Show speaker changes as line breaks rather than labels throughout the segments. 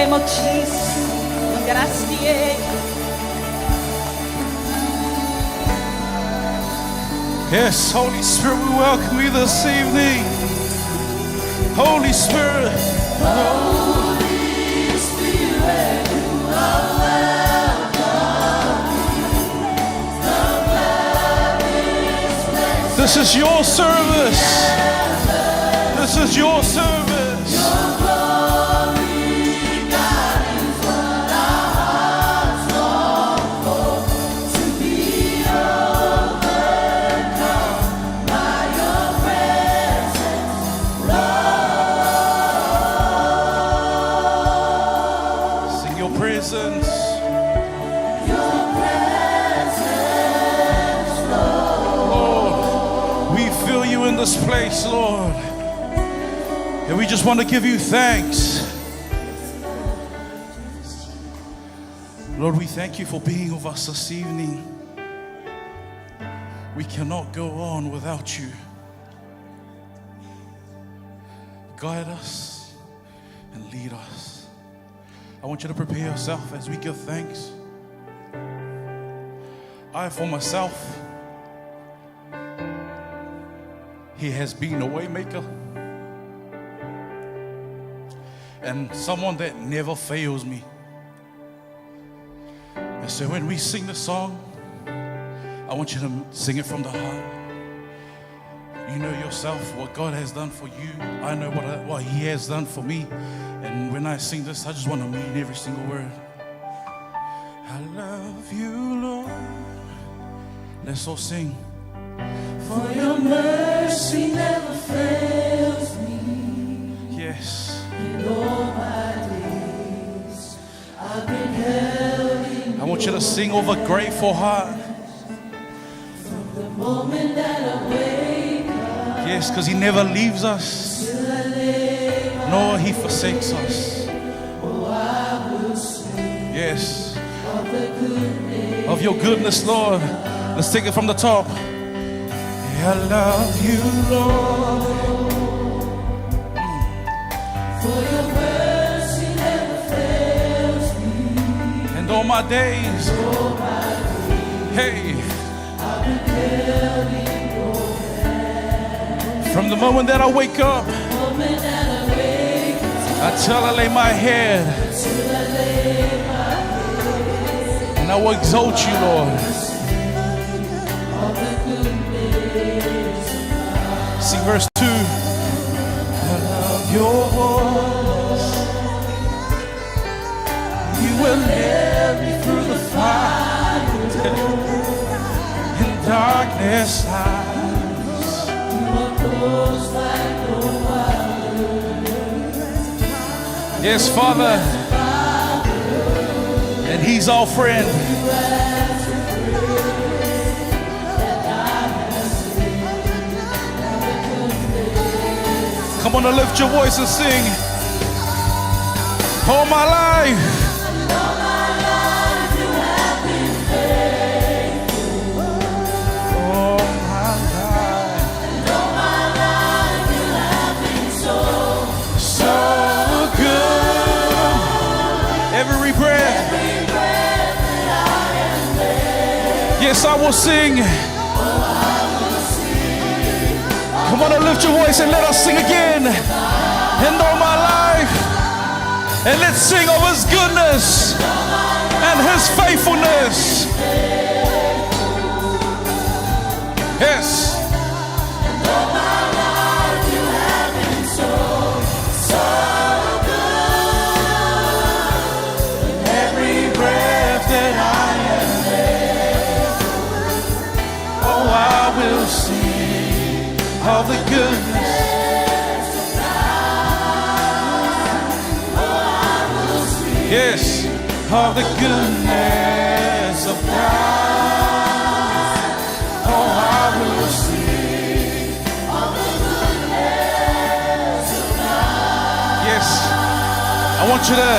name of Jesus. Gracias.
Yes, Holy Spirit, we welcome you this evening. Holy Spirit.
Holy Spirit, you are welcome. Come lavish blessings.
This is your service. This is your service.
Your glory, God, is what our hearts long for. To be overcome by your presence, Lord.
Sing your presence.
Your presence,
Lord, we feel you in this place, Lord. And we just want to give you thanks. Lord, we thank you for being with us this evening. We cannot go on without you. Guide us and lead us. I want you to prepare yourself as we give thanks. I, for myself, He has been a way maker. And someone that never fails me. And so when we sing the song, I want you to sing it from the heart. You know yourself what God has done for you. I know what He has done for me. And when I sing this, I just want to mean every single word. I love you, Lord. Let's all sing.
For your mercy never fails me.
Yes.
In all my days, I've been held in
I want you to sing with a grateful heart.
from the moment that I wake up
Yes, because He never leaves us,
till I lay my
nor He forsakes us.
oh, I will sing
Yes,
of the goodness
of your goodness, Lord. Let's take it from the top. I love you, Lord.
for your mercy never fails me.
And all my days,
All my
hey,
I've been held in your hand.
from the moment that I wake up
The moment that I wake up
until I lay my head,
till I lay my head,
and I will exalt you, Lord.
of the goodness
Sing verse 2. I love your voice. You will lead me through the fire in darkness times.
you are close like no other.
Yes, Father. And He's our friend. Come on and lift your voice and sing. All my life.
All my life you have been faithful.
All my life.
And all my life you have been so,
So good. Every breath.
every breath that I am there.
Yes, I will sing.
Oh, I will sing
Come on and lift your voice and let us sing again. And all my life. And let's sing of His goodness and His faithfulness. Yes.
all my life you have been so, so good. And every breath that I am there.
Oh, I will sing of the goodness. Yes, of the goodness of God. Oh, I will sing
Of the goodness of God.
Yes, I want you to,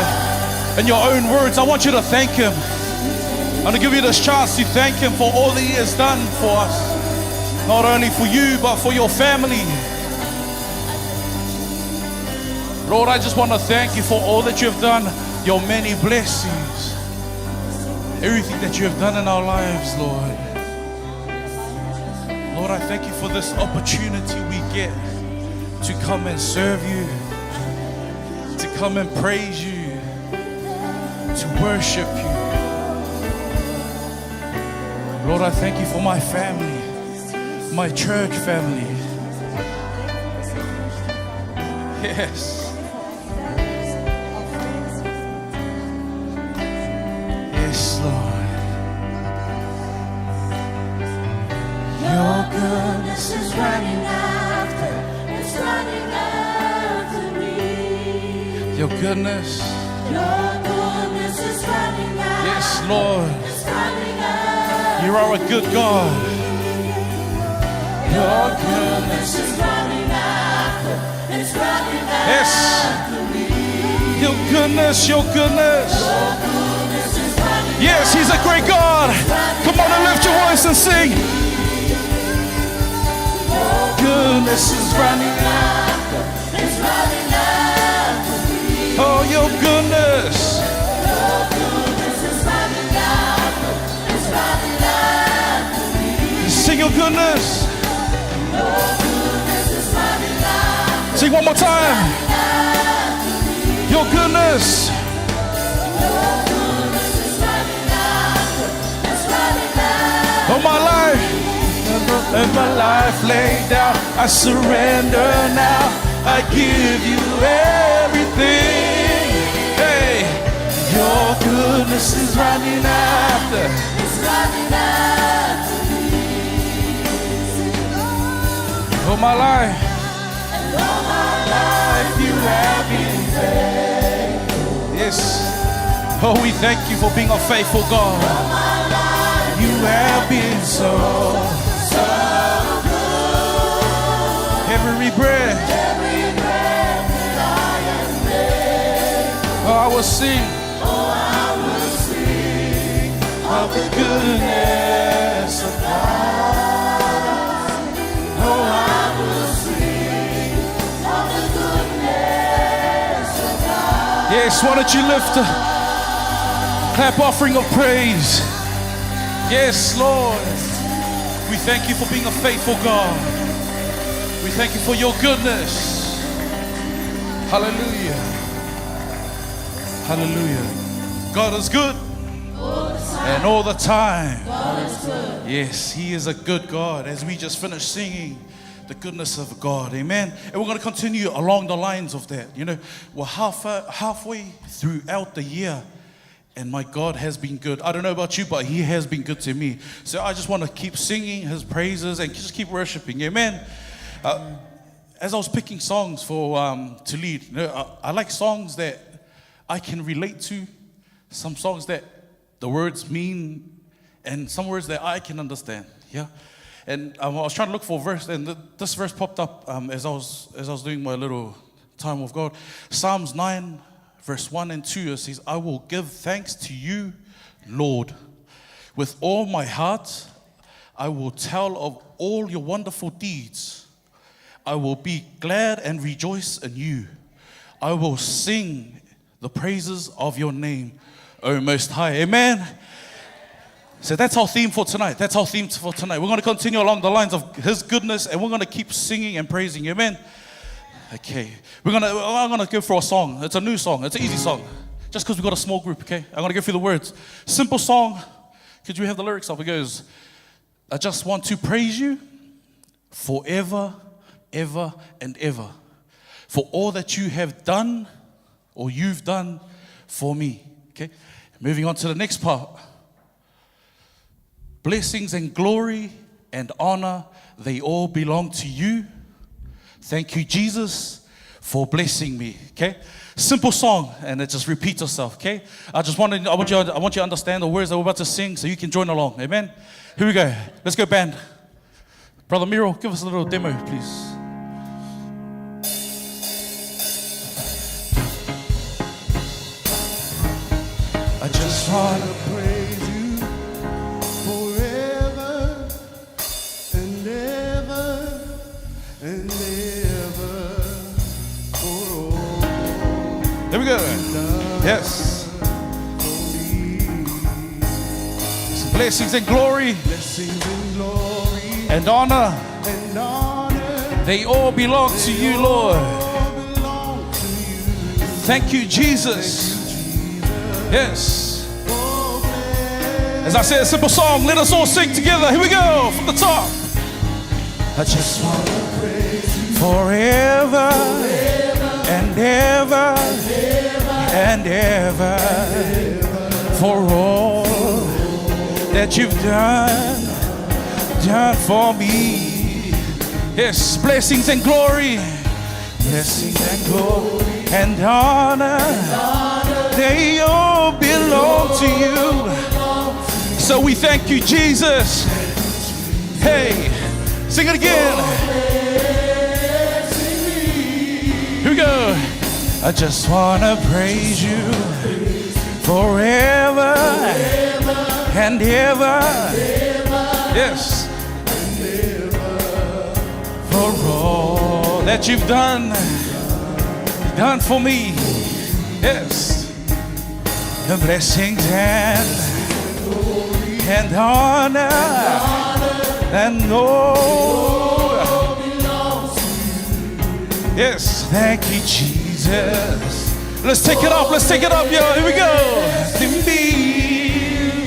in your own words, I want you to thank Him. I'm going to give you this chance to thank Him for all that He has done for us. Not only for you, but for your family. Lord, I just want to thank you for all that you've done your many blessings, everything that you have done in our lives, Lord. Lord, I thank you for this opportunity we get to come and serve you, to come and praise you, to worship you. Lord, I thank you for my family, my church family. Yes. Yes, Lord.
Your goodness is running after, it's running after me.
Your goodness.
Your goodness is running after.
Yes, Lord.
It's running after.
You are a good God.
Your goodness is running after, it's running
Yes.
after me.
Your goodness, your goodness.
Your goodness is running
Yes, He's a great God. Come on and lift your voice and sing. Goodness is running
after, it's running after me.
Oh, your goodness.
Your goodness is running after, it's running after me.
Sing your goodness.
Your goodness is running after,
Sing one more time. Your goodness.
your goodness is running after, it's running after.
Oh, my life. And my life laid down, I surrender now. I give you everything. Hey, your goodness is running after.
It's running after me.
Oh, my life.
And all my life you have been faithful.
Yes. Oh, we thank you for being a faithful God.
All my life
You have been so
good.
every breath.
Every breath that I am made.
Oh, I will sing
Oh, I will sing of the
goodness of
God. Oh, I will sing of the goodness of God.
Yes, why don't you lift a clap offering of praise? Yes, Lord. We thank you for being a faithful God. We thank you for your goodness. Hallelujah. Hallelujah. God is good. And all the time.
God is good.
Yes, He is a good God. As we just finished singing the goodness of God, amen. And we're going to continue along the lines of that. You know, we're halfway throughout the year, and my God has been good. I don't know about you, but He has been good to me. So I just want to keep singing His praises and just keep worshiping, amen. As I was picking songs for to lead, you know, I like songs that I can relate to, some songs that the words mean, and some words that I can understand. Yeah, and I was trying to look for a verse, and this verse popped up as I was doing my little time with God. Psalms 9, verse 1 and 2. It says, "I will give thanks to you, Lord, with all my heart. I will tell of all your wonderful deeds. I will be glad and rejoice in you. I will sing the praises of your name, O Most High." Amen. So that's our theme for tonight. That's our theme for tonight. We're going to continue along the lines of His goodness, and we're going to keep singing and praising. Amen. Okay. I'm going to go for a song. It's a new song. It's an easy song. Just because we've got a small group, okay? I'm going to go through the words. Simple song. Could you have the lyrics up? It goes, "I just want to praise you forever, ever, and ever, for all that you have done, or you've done for me." Okay, moving on to the next part. "Blessings and glory and honor, they all belong to you. Thank you, Jesus, for blessing me." Okay, simple song, and it just repeats itself. Okay, I want you to understand the words that we're about to sing, so you can join along. Amen. Here we go. Let's go, band. Brother Miro, give us a little demo, please.
I just want to praise you forever and ever and ever for all
There we go.
you've done
Yes. So blessings and glory and honor, they all belong to you, Lord. Thank you, Jesus. Yes. As I said, a simple song, let us all sing together. Here we go, from the top. I just want to praise you forever and ever and ever for all that you've done for me. Yes, blessings and glory, blessings and glory and honor, they all belong to you. So we thank you, Jesus. Hey, sing it again. Here we go. I just want to praise you forever and ever. Yes. For all that you've done for me. Yes. The blessings and honor and all. Yes, thank you, Jesus. Let's take it up, yo. Here we go. To me,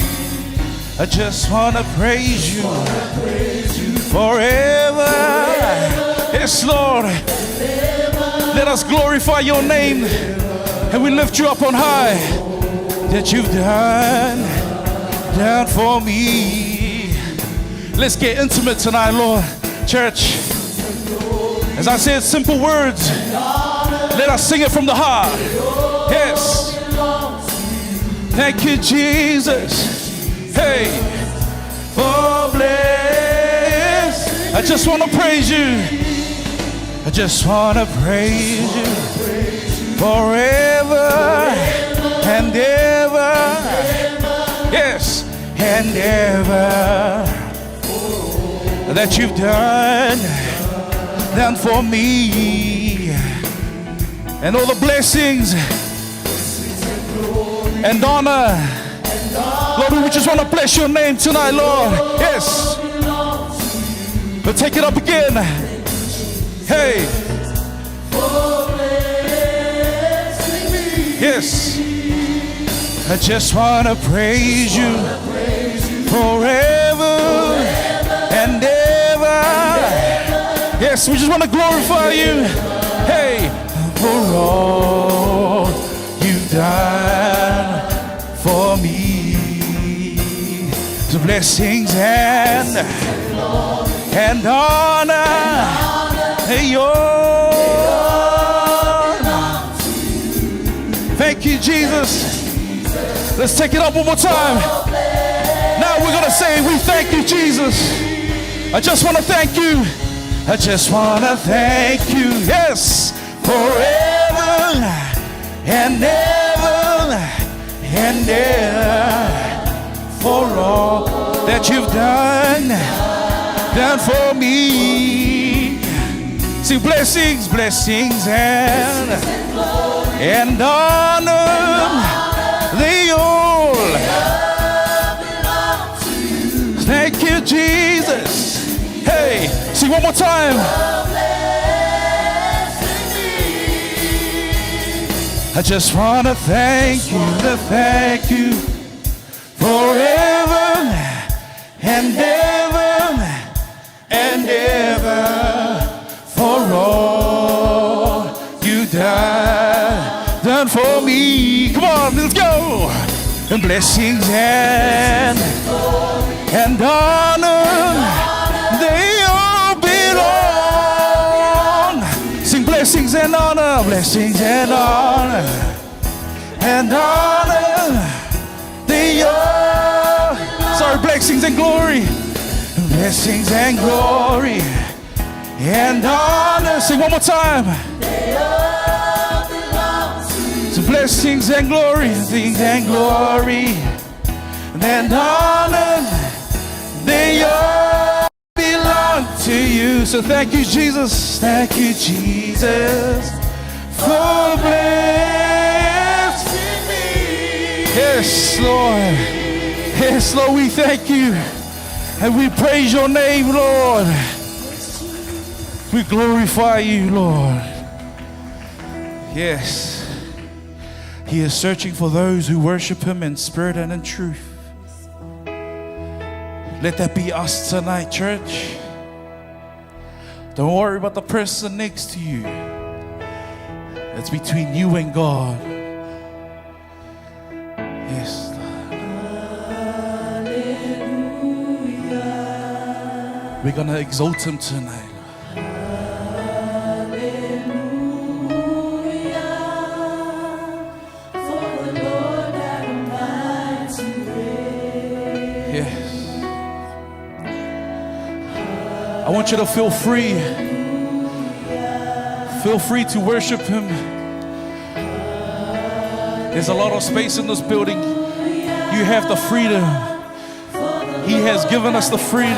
I just want to praise you forever. Yes, Lord. Let us glorify your name and we lift you up on high. That you've done for me. Let's get intimate tonight, Lord. Church, as I said, simple words. Let us sing it from the heart. Yes. Thank you, Jesus. Hey, for bless. I just want to praise you. I just want to praise you forever and ever. Yes, and ever. That you've done for me. And all the blessings and honor. Lord, we just want to bless your name tonight, Lord. Yes. But take it up again. Hey. Yes. I just want to praise you forever and ever. Yes, we just want to glorify you. Hey, for all you've done for me. The blessings and honor, hey, thank you, Jesus. Let's take it up one more time. Now we're going to say, we thank you, Jesus. I just want to thank you. I just want to thank you, yes, forever and ever and ever for all that you've done for me. See, blessings and honor, they all thank you, Jesus. Hey, sing one more time. I just want to thank you forever and ever for all you done for me. Come on, let's go. And blessings and honor, they all belong. Sing blessings and honor, they all. Sorry, blessings and glory and honor. Sing one more time. So blessings and glory and honor, they all belong to you. So thank you, Jesus. For blessing Yes, Lord. Yes, Lord, we thank you. And we praise your name, Lord. We glorify you, Lord. Yes. He is searching for those who worship him in spirit and in truth. Let that be us tonight, church. Don't worry about the person next to you. It's between you and God. Yes. We're going to exalt him tonight. I want you to feel free. Feel free to worship him. There's a lot of space in this building. You have the freedom. He has given us the freedom.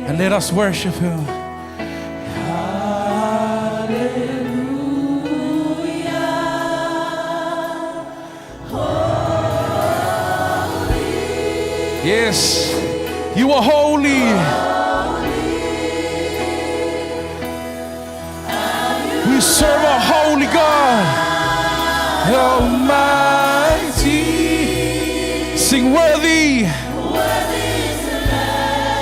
And let us worship him. Yes. You are holy. We serve a holy God, Almighty. Sing worthy.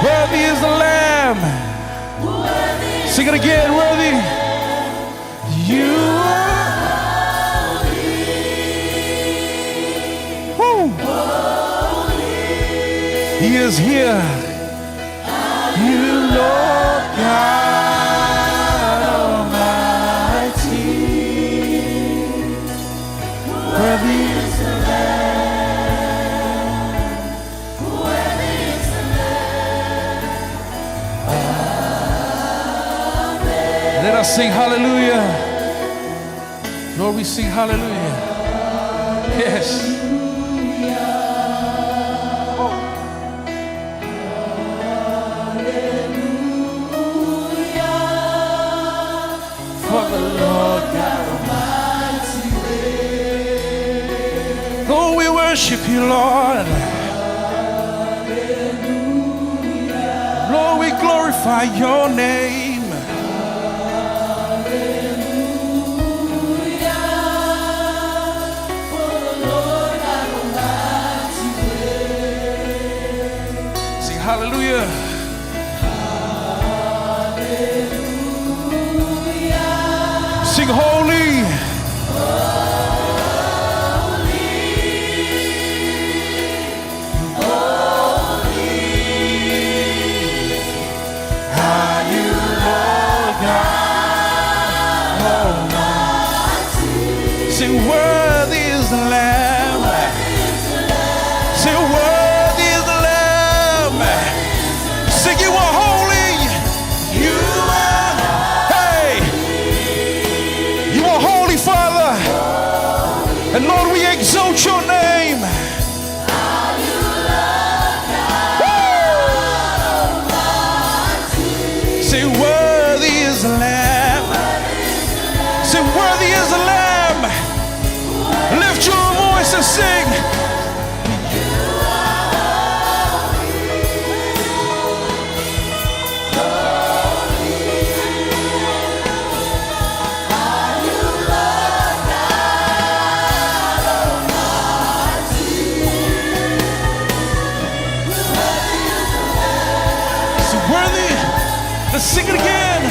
Worthy is the Lamb. Sing it again, worthy. You are holy. He is here. You Lord God Almighty. Worthy is the Lamb. Worthy is the Lamb. Amen. Let us sing hallelujah. Lord, we sing hallelujah. Yes. Worship you, Lord. Hallelujah. Lord, we glorify your name. Hallelujah. For the Lord God Almighty reigns. Sing hallelujah. Hallelujah. Sing holy. Worthy is the Lamb. Say, worthy is the Lamb. Say, you are holy. You are, hey, you are holy, Father. And Lord, we exalt your name. Say, worthy is the Lamb. Say, worthy is the Lamb. Lift your voice and sing. It's worthy. Let's sing it again.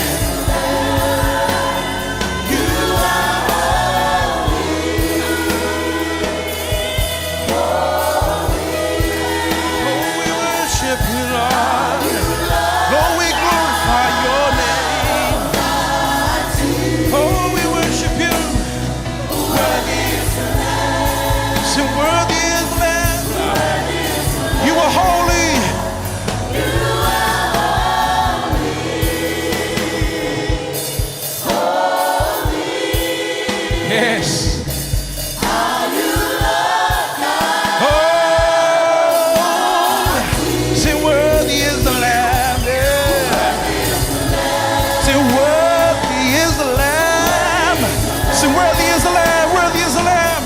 Yes. Are you Lord God? Oh, say worthy is the Lamb. Yeah. Say worthy is the Lamb. Say worthy is the Lamb. Worthy is the Lamb.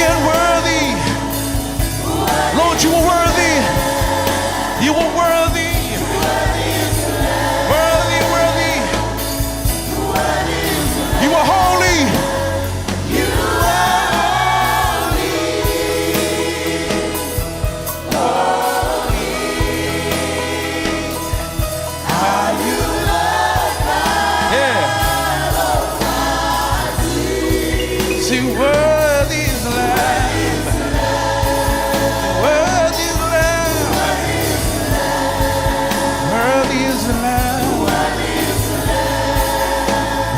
again, worthy. Lord, you are worthy. You are worthy. Worthy, worthy. You are holy. Worthy is the Lamb. Worthy is the Lamb. Worthy is the Lamb. Worthy is the Lamb.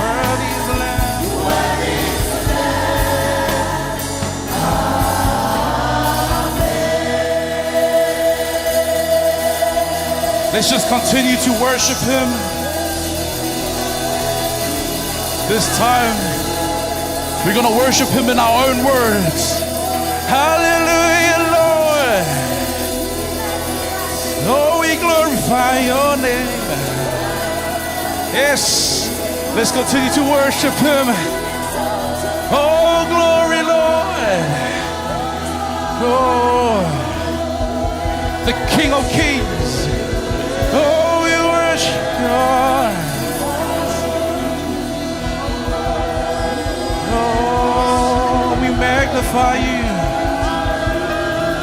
Worthy is the Lamb. Worthy is the Lamb. Amen. Let's just continue to worship Him. This time, we're going to worship Him in our own words. Hallelujah, Lord. Oh, we glorify your name. Yes, let's continue to worship Him. Oh, glory, Lord. Oh, the King of Kings. Oh, we worship God. Magnify you.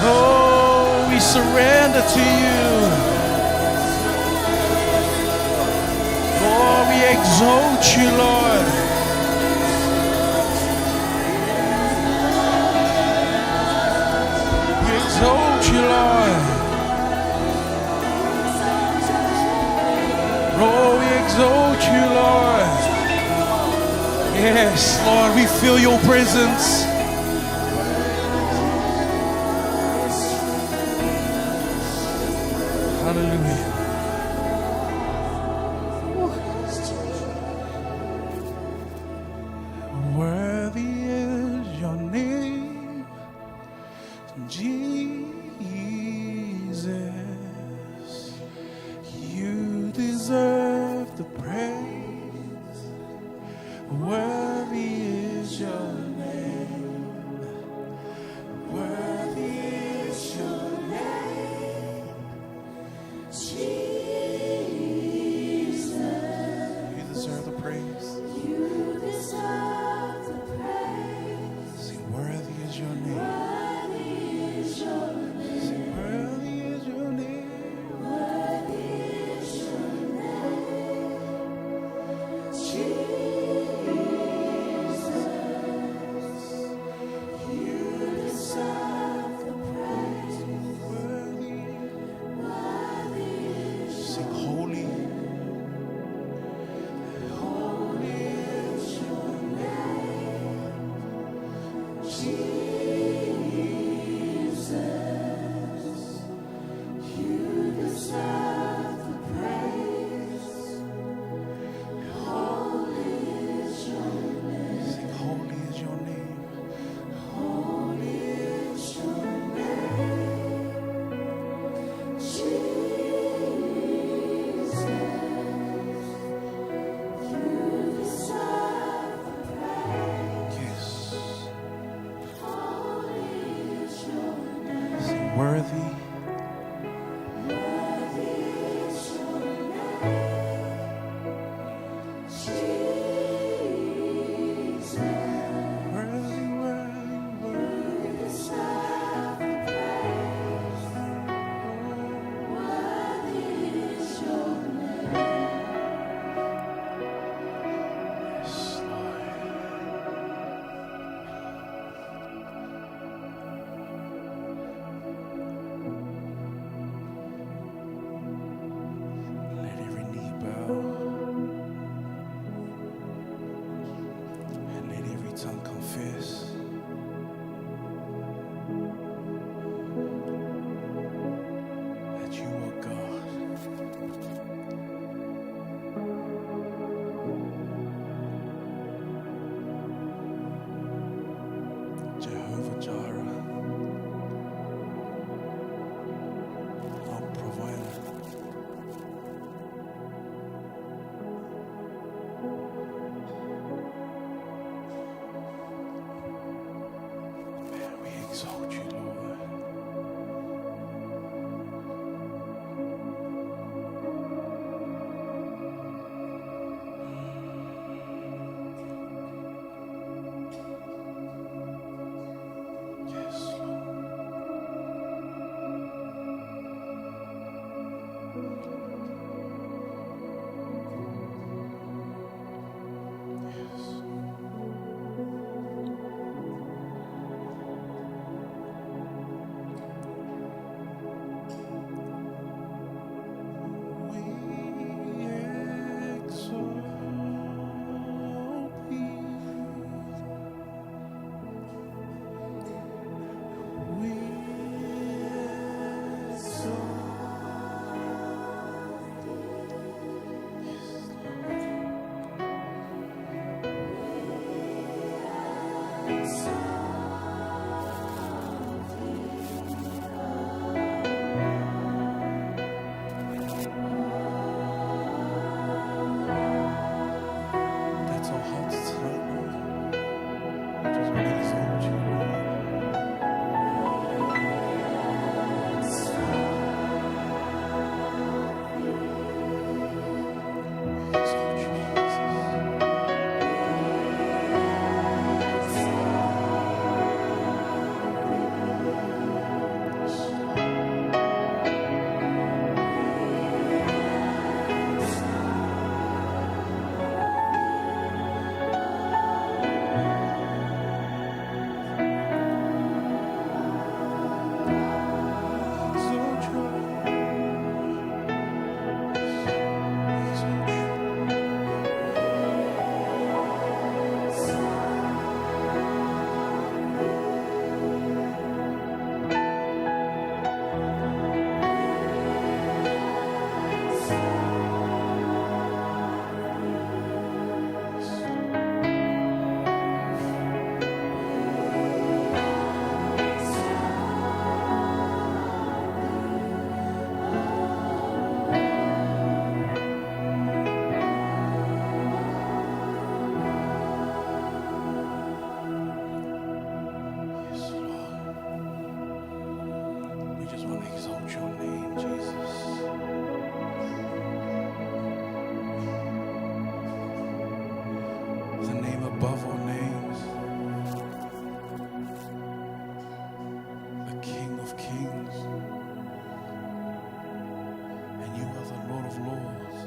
Oh, we surrender to you. Oh, we exalt you, Lord. We exalt you, Lord. Oh, we exalt you, Lord. Yes, Lord, we feel your presence. Hallelujah. Worthy is your name, Jesus. You deserve the praise. Worthy is your name. Worthy is your name. Jesus, you deserve the praise. You deserve the praise. Sing, worthy is your name. Worthy is your name. Sing, worthy is your name. Worthy is your name. Jesus, you deserve the praise. Worthy. Sing, holy. Holy is your name, Jesus. You deserve the praise. Holy is your name. Sing, holy is your name. Holy is your name, Jesus. Worthy. Worthy is your name, Jesus. Worthy, worthy, worthy. Deserve the praise. Worthy is your name. Yes, Lord. Kings, and you are the Lord of Lords.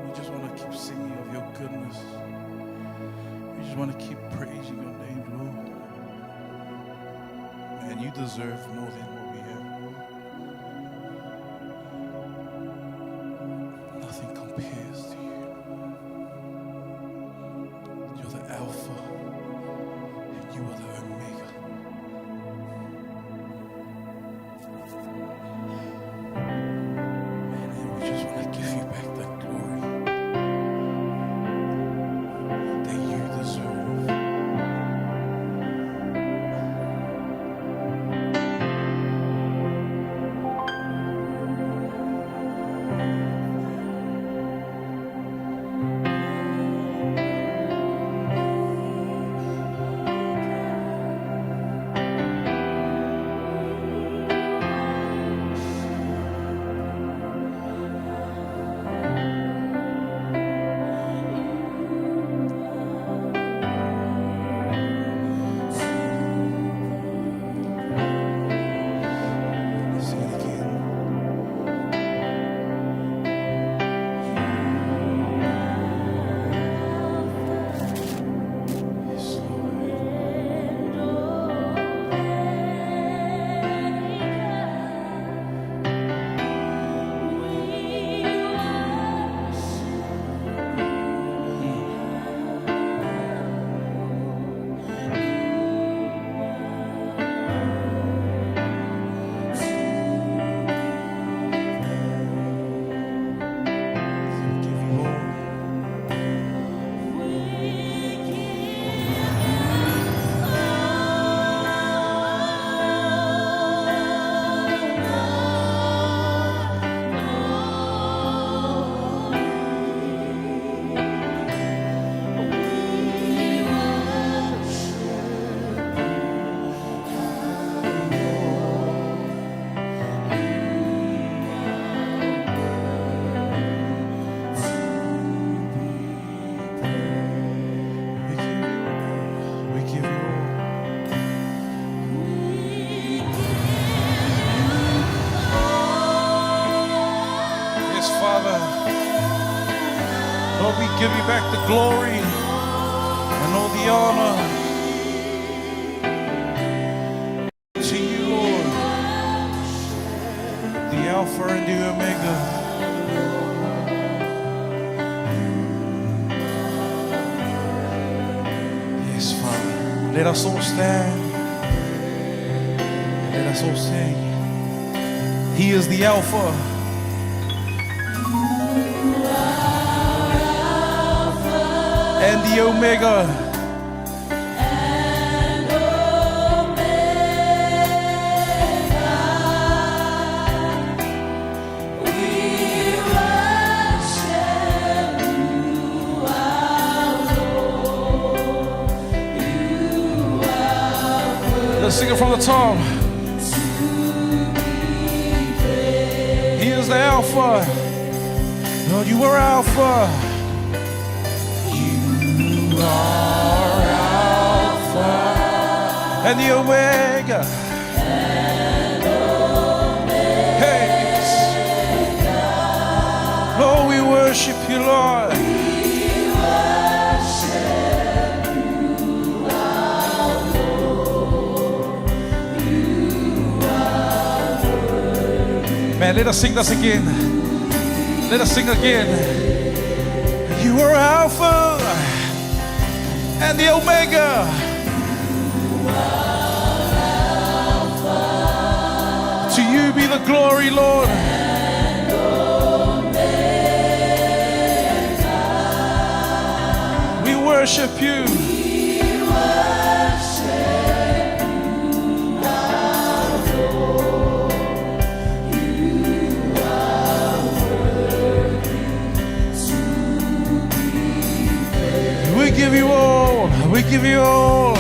We just want to keep singing of your goodness. We just want to keep praising your name, Lord. And you deserve more than what we have. Nothing compares to you. You're the Alpha, and you are the Omega. And we just want to give you back that glory that you deserve. Sing it again. Yes, Lord. We give you all. We give you all. Yes, Father. Lord, we give you back the glory and all the honor to you, Lord, the Alpha and the Omega. Yes, Father. Let us all stand. Let us all sing. He is the Alpha. And the Omega. Let's sing it from the top. He is the Alpha. Lord, you are Alpha. You are Alpha and the Omega. Hey, Lord, we worship you, Lord. Man, let us sing this again. Let us sing again. You are Alpha and the Omega. To you be the glory, Lord. We worship you. We give you all. We give you all.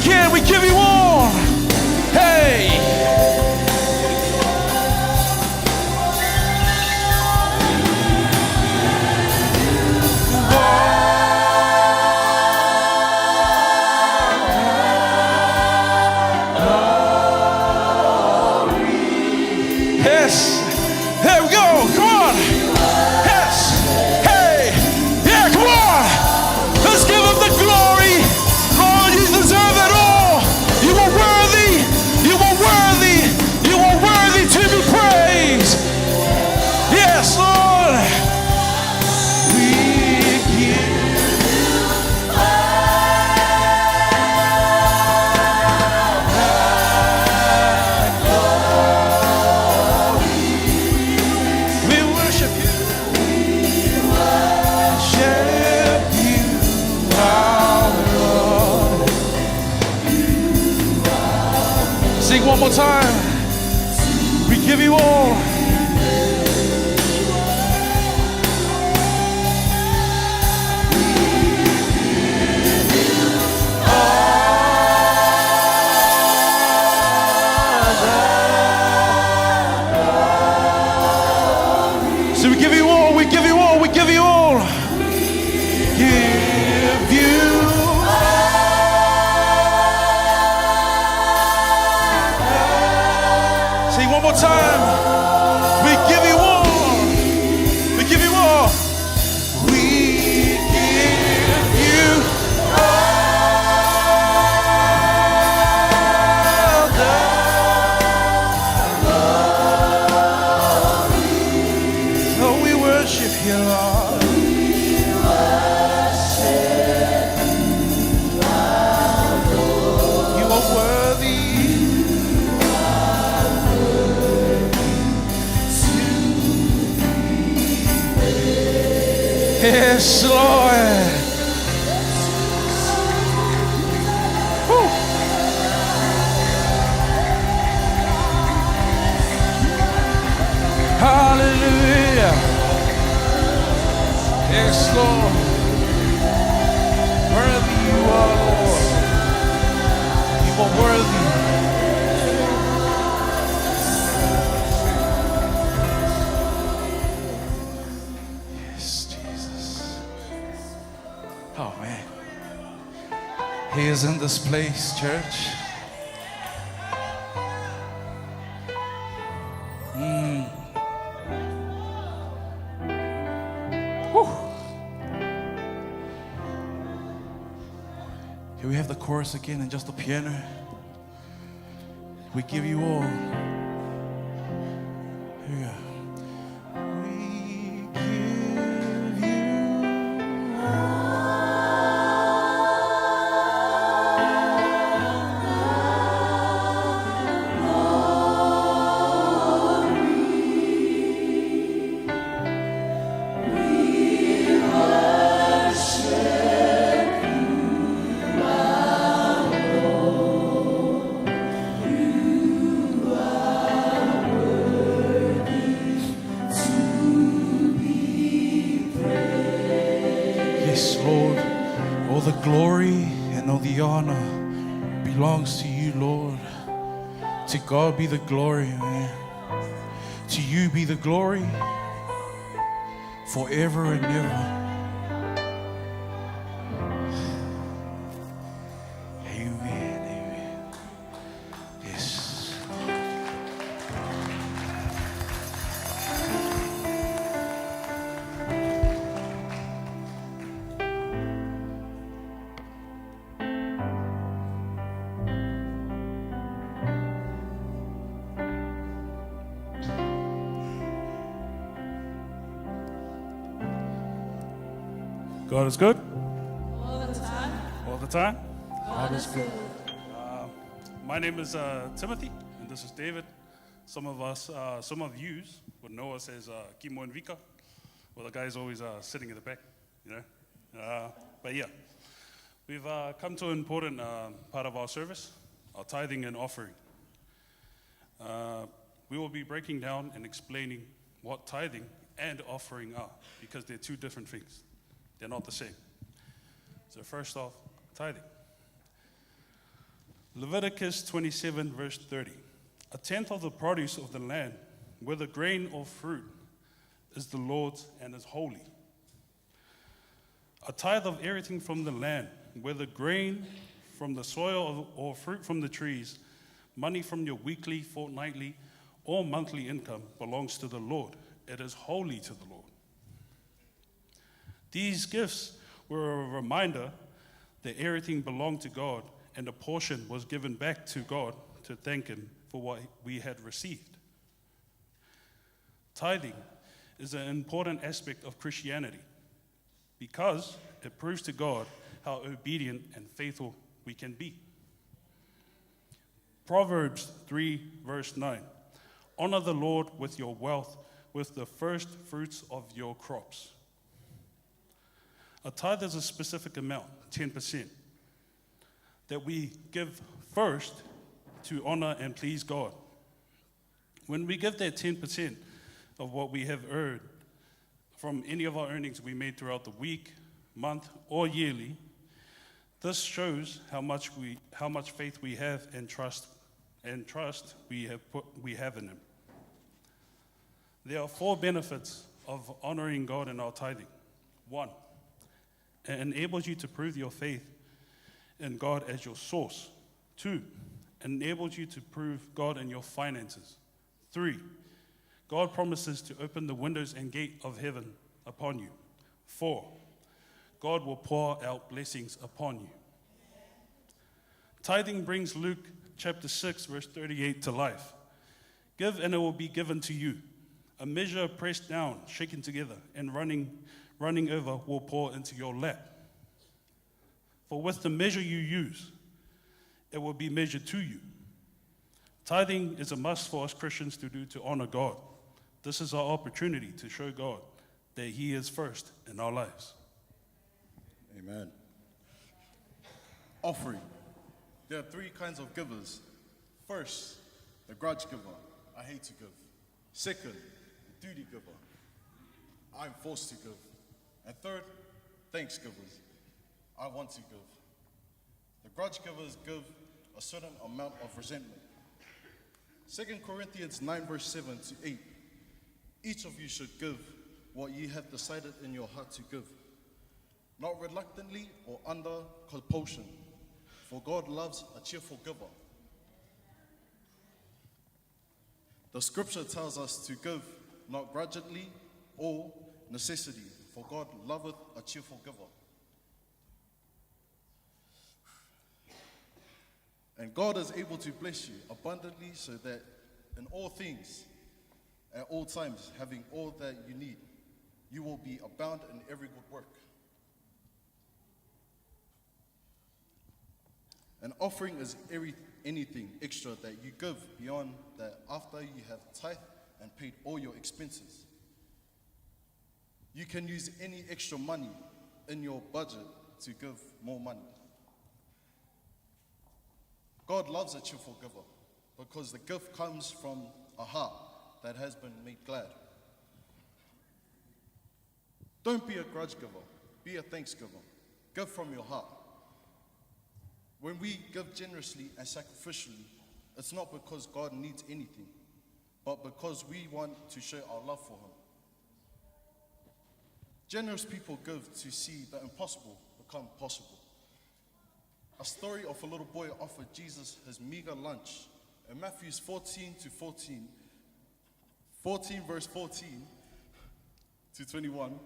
can. We give you all. Hey. Yes. There we go. Come on. Yes. Hey. Yeah, come on. Let's give him the glory. Lord, you deserve it all. You are worthy. You are worthy. You are worthy to be praised. Yes, Lord. We give we worship you. Worship you, our Lord. Sing one more time. We give you all. So we give you all, we give you all, we give you all. Give you all. Sing one more time. We give you all. We give you all. We give you all the oh, we worship you, Lord. You are worthy. Yes, Lord. Woo. Hallelujah. Yes, Lord. Worthy you are, Lord. You are worthy. Yes, Jesus. Oh, man. He is in this place, church. Can we have the chorus again and just the piano? We give you all. Here we go. We give you Lord, all the glory and all the honor belongs to you, Lord. To God be the glory, man. To you be the glory forever and ever. Amen, amen. Yes. God is good.
All the time.
All the time.
God is good.
My name is Timothy, and this is David. Some of you would know us as Kimo and Vika. Well, the guys always sitting in the back, you know. But yeah, we've come to an important part of our service, our tithing and offering. We will be breaking down and explaining what tithing and offering are, because they're two different things. They're not the same. So first off, tithing.
Leviticus 27, verse 30. A tenth of the produce of the land, whether grain or fruit, is the Lord's and is holy. A tithe of everything from the land, whether grain from the soil or fruit from the trees, money from your weekly, fortnightly, or monthly income belongs to the Lord. It is holy to the Lord. These gifts were a reminder that everything belonged to God, and a portion was given back to God to thank Him for what we had received. Tithing is an important aspect of Christianity because it proves to God how obedient and faithful we can be. Proverbs 3, verse 9. Honor the Lord with your wealth, with the first fruits of your crops. A tithe is a specific amount, 10%, that we give first to honor and please God. When we give that 10% of what we have earned from any of our earnings we made throughout the week, month, or yearly, this shows how much faith we have and trust we have in Him. There are 4 benefits of honoring God in our tithing. 1, it enables you to prove your faith in God as your source. 2, it enables you to prove God in your finances. 3, God promises to open the windows and gate of heaven upon you. 4, God will pour out blessings upon you. Tithing brings Luke chapter 6, verse 38 to life. Give and it will be given to you. A measure pressed down, shaken together, and running over will pour into your lap. For with the measure you use, it will be measured to you. Tithing is a must for us Christians to do to honor God. This is our opportunity to show God that He is first in our lives.
Amen. Offering. There are 3 kinds of givers. First, the grudge giver. I hate to give. Second, the duty giver. I'm forced to give. And third, thanks givers. I want to give. The grudge givers give a certain amount of resentment. 2 Corinthians 9, verse 7 to 8. Each of you should give what ye have decided in your heart to give, not reluctantly or under compulsion, for God loves a cheerful giver. The scripture tells us to give not grudgingly or necessity, for God loveth a cheerful giver. And God is able to bless you abundantly so that in all things, at all times, having all that you need, you will be abound in every good work. An offering is anything extra that you give beyond that after you have tithed and paid all your expenses. You can use any extra money in your budget to give more money. God loves a cheerful giver because the gift comes from a heart that has been made glad. Don't be a grudge giver, be a thanks giver. Give from your heart. When we give generously and sacrificially, it's not because God needs anything, but because we want to show our love for Him. Generous people give to see the impossible become possible. A story of a little boy offered Jesus his meager lunch. In Matthew 14 verse 14 to 21,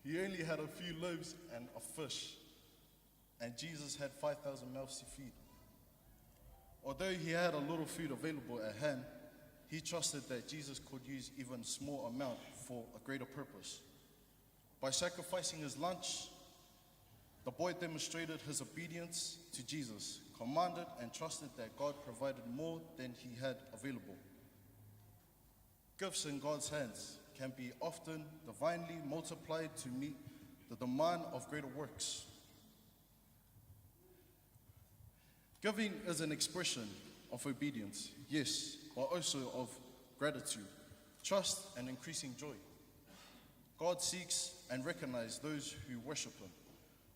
he only had a few loaves and a fish, and Jesus had 5,000 mouths to feed. Although he had a little food available at hand, he trusted that Jesus could use even a small amount for a greater purpose. By sacrificing his lunch, the boy demonstrated his obedience to Jesus, commanded and trusted that God provided more than he had available. Gifts in God's hands can be often divinely multiplied to meet the demand of greater works. Giving is an expression of obedience, yes, but also of gratitude, trust, and increasing joy. God seeks and recognizes those who worship Him.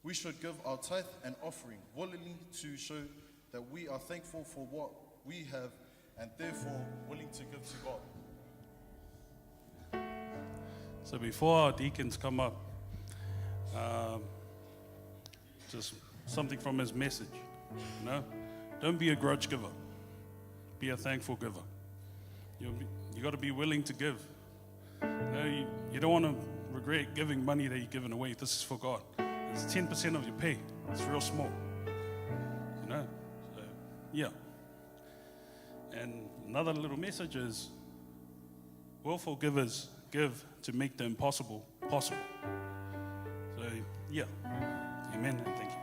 We should give our tithe and offering willingly to show that we are thankful for what we have and therefore willing to give to God.
So before our deacons come up, just something from his message. You know, don't be a grudge giver. Be a thankful giver. You got to be willing to give. You don't want to regret giving money that you've given away. This is for God. It's 10% of your pay. It's real small. You know? So, yeah. And another little message is, willful givers give to make the impossible possible. So, yeah. Amen and thank you.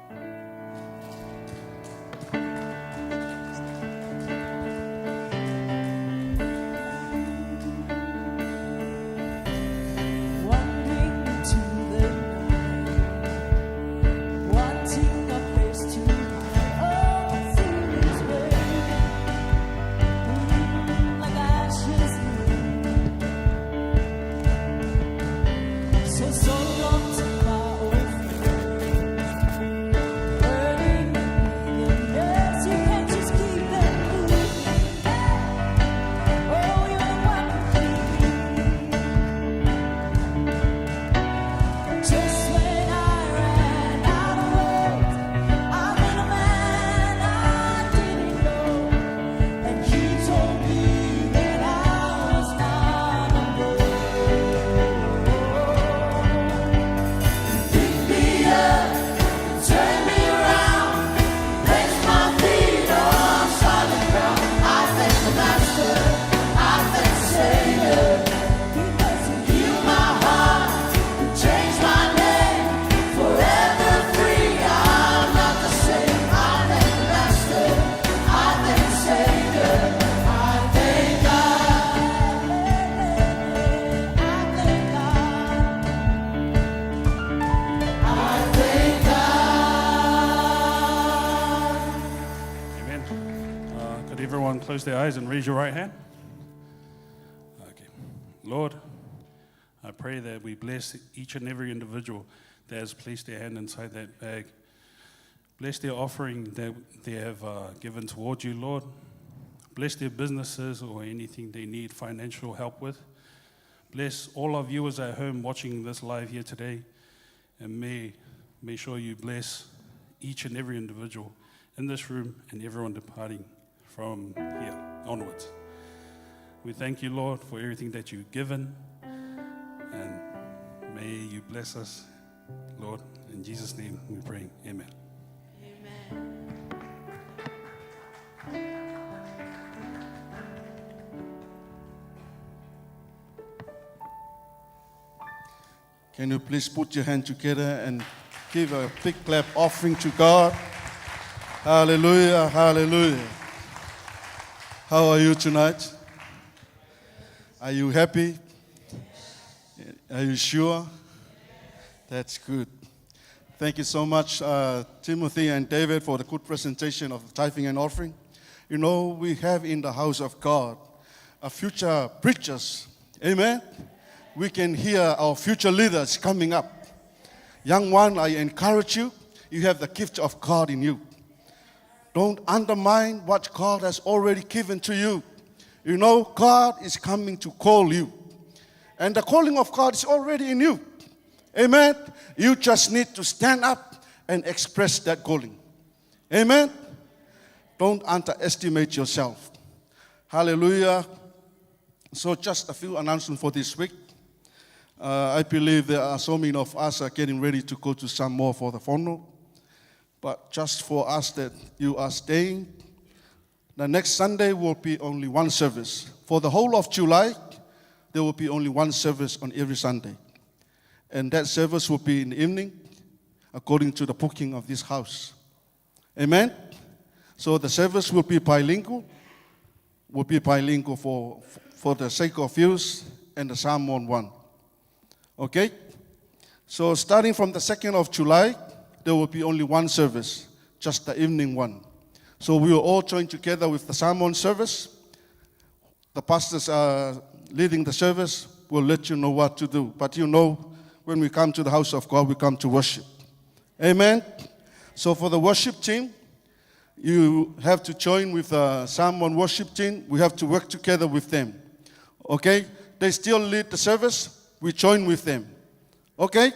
Close their eyes and raise your right hand. Okay. Lord, I pray that we bless each and every individual that has placed their hand inside that bag. Bless their offering that they have given towards you, Lord. Bless their businesses or anything they need financial help with. Bless all our viewers at home watching this live here today. And may sure you bless each and every individual in this room and everyone departing from here onwards. We thank you, Lord, for everything that you've given, and may you bless us, Lord. In Jesus' name we pray. Amen.
Amen.
Can you please put your hand together and give a big clap offering to God? Hallelujah, hallelujah. How are you tonight? Are you happy? Are you sure? That's good. Thank you so much, Timothy and David, for the good presentation of the tithing and offering. You know, we have in the house of God a future preachers. Amen? We can hear our future leaders coming up. Young one, I encourage you. You have the gift of God in you. Don't undermine what God has already given to you. You know, God is coming to call you. And the calling of God is already in you. Amen? You just need to stand up and express that calling. Amen? Don't underestimate yourself. Hallelujah. So just a few announcements for this week. I believe there are so many of us are getting ready to go to some more for the funeral. But just for us that you are staying, the next Sunday will be only one service. For the whole of July, there will be only one service on every Sunday. And that service will be in the evening, according to the booking of this house. Amen? So the service will be bilingual. For the sake of views and the Psalm 1:1. Okay? So starting from the 2nd of July, there will be only one service, just the evening one. So we will all join together with the sermon service. The pastors are leading the service. Will let you know what to do. But you know, when we come to the house of God, we come to worship. Amen? So for the worship team, you have to join with the Psalm 1 worship team. We have to work together with them. Okay? They still lead the service. We join with them. Okay?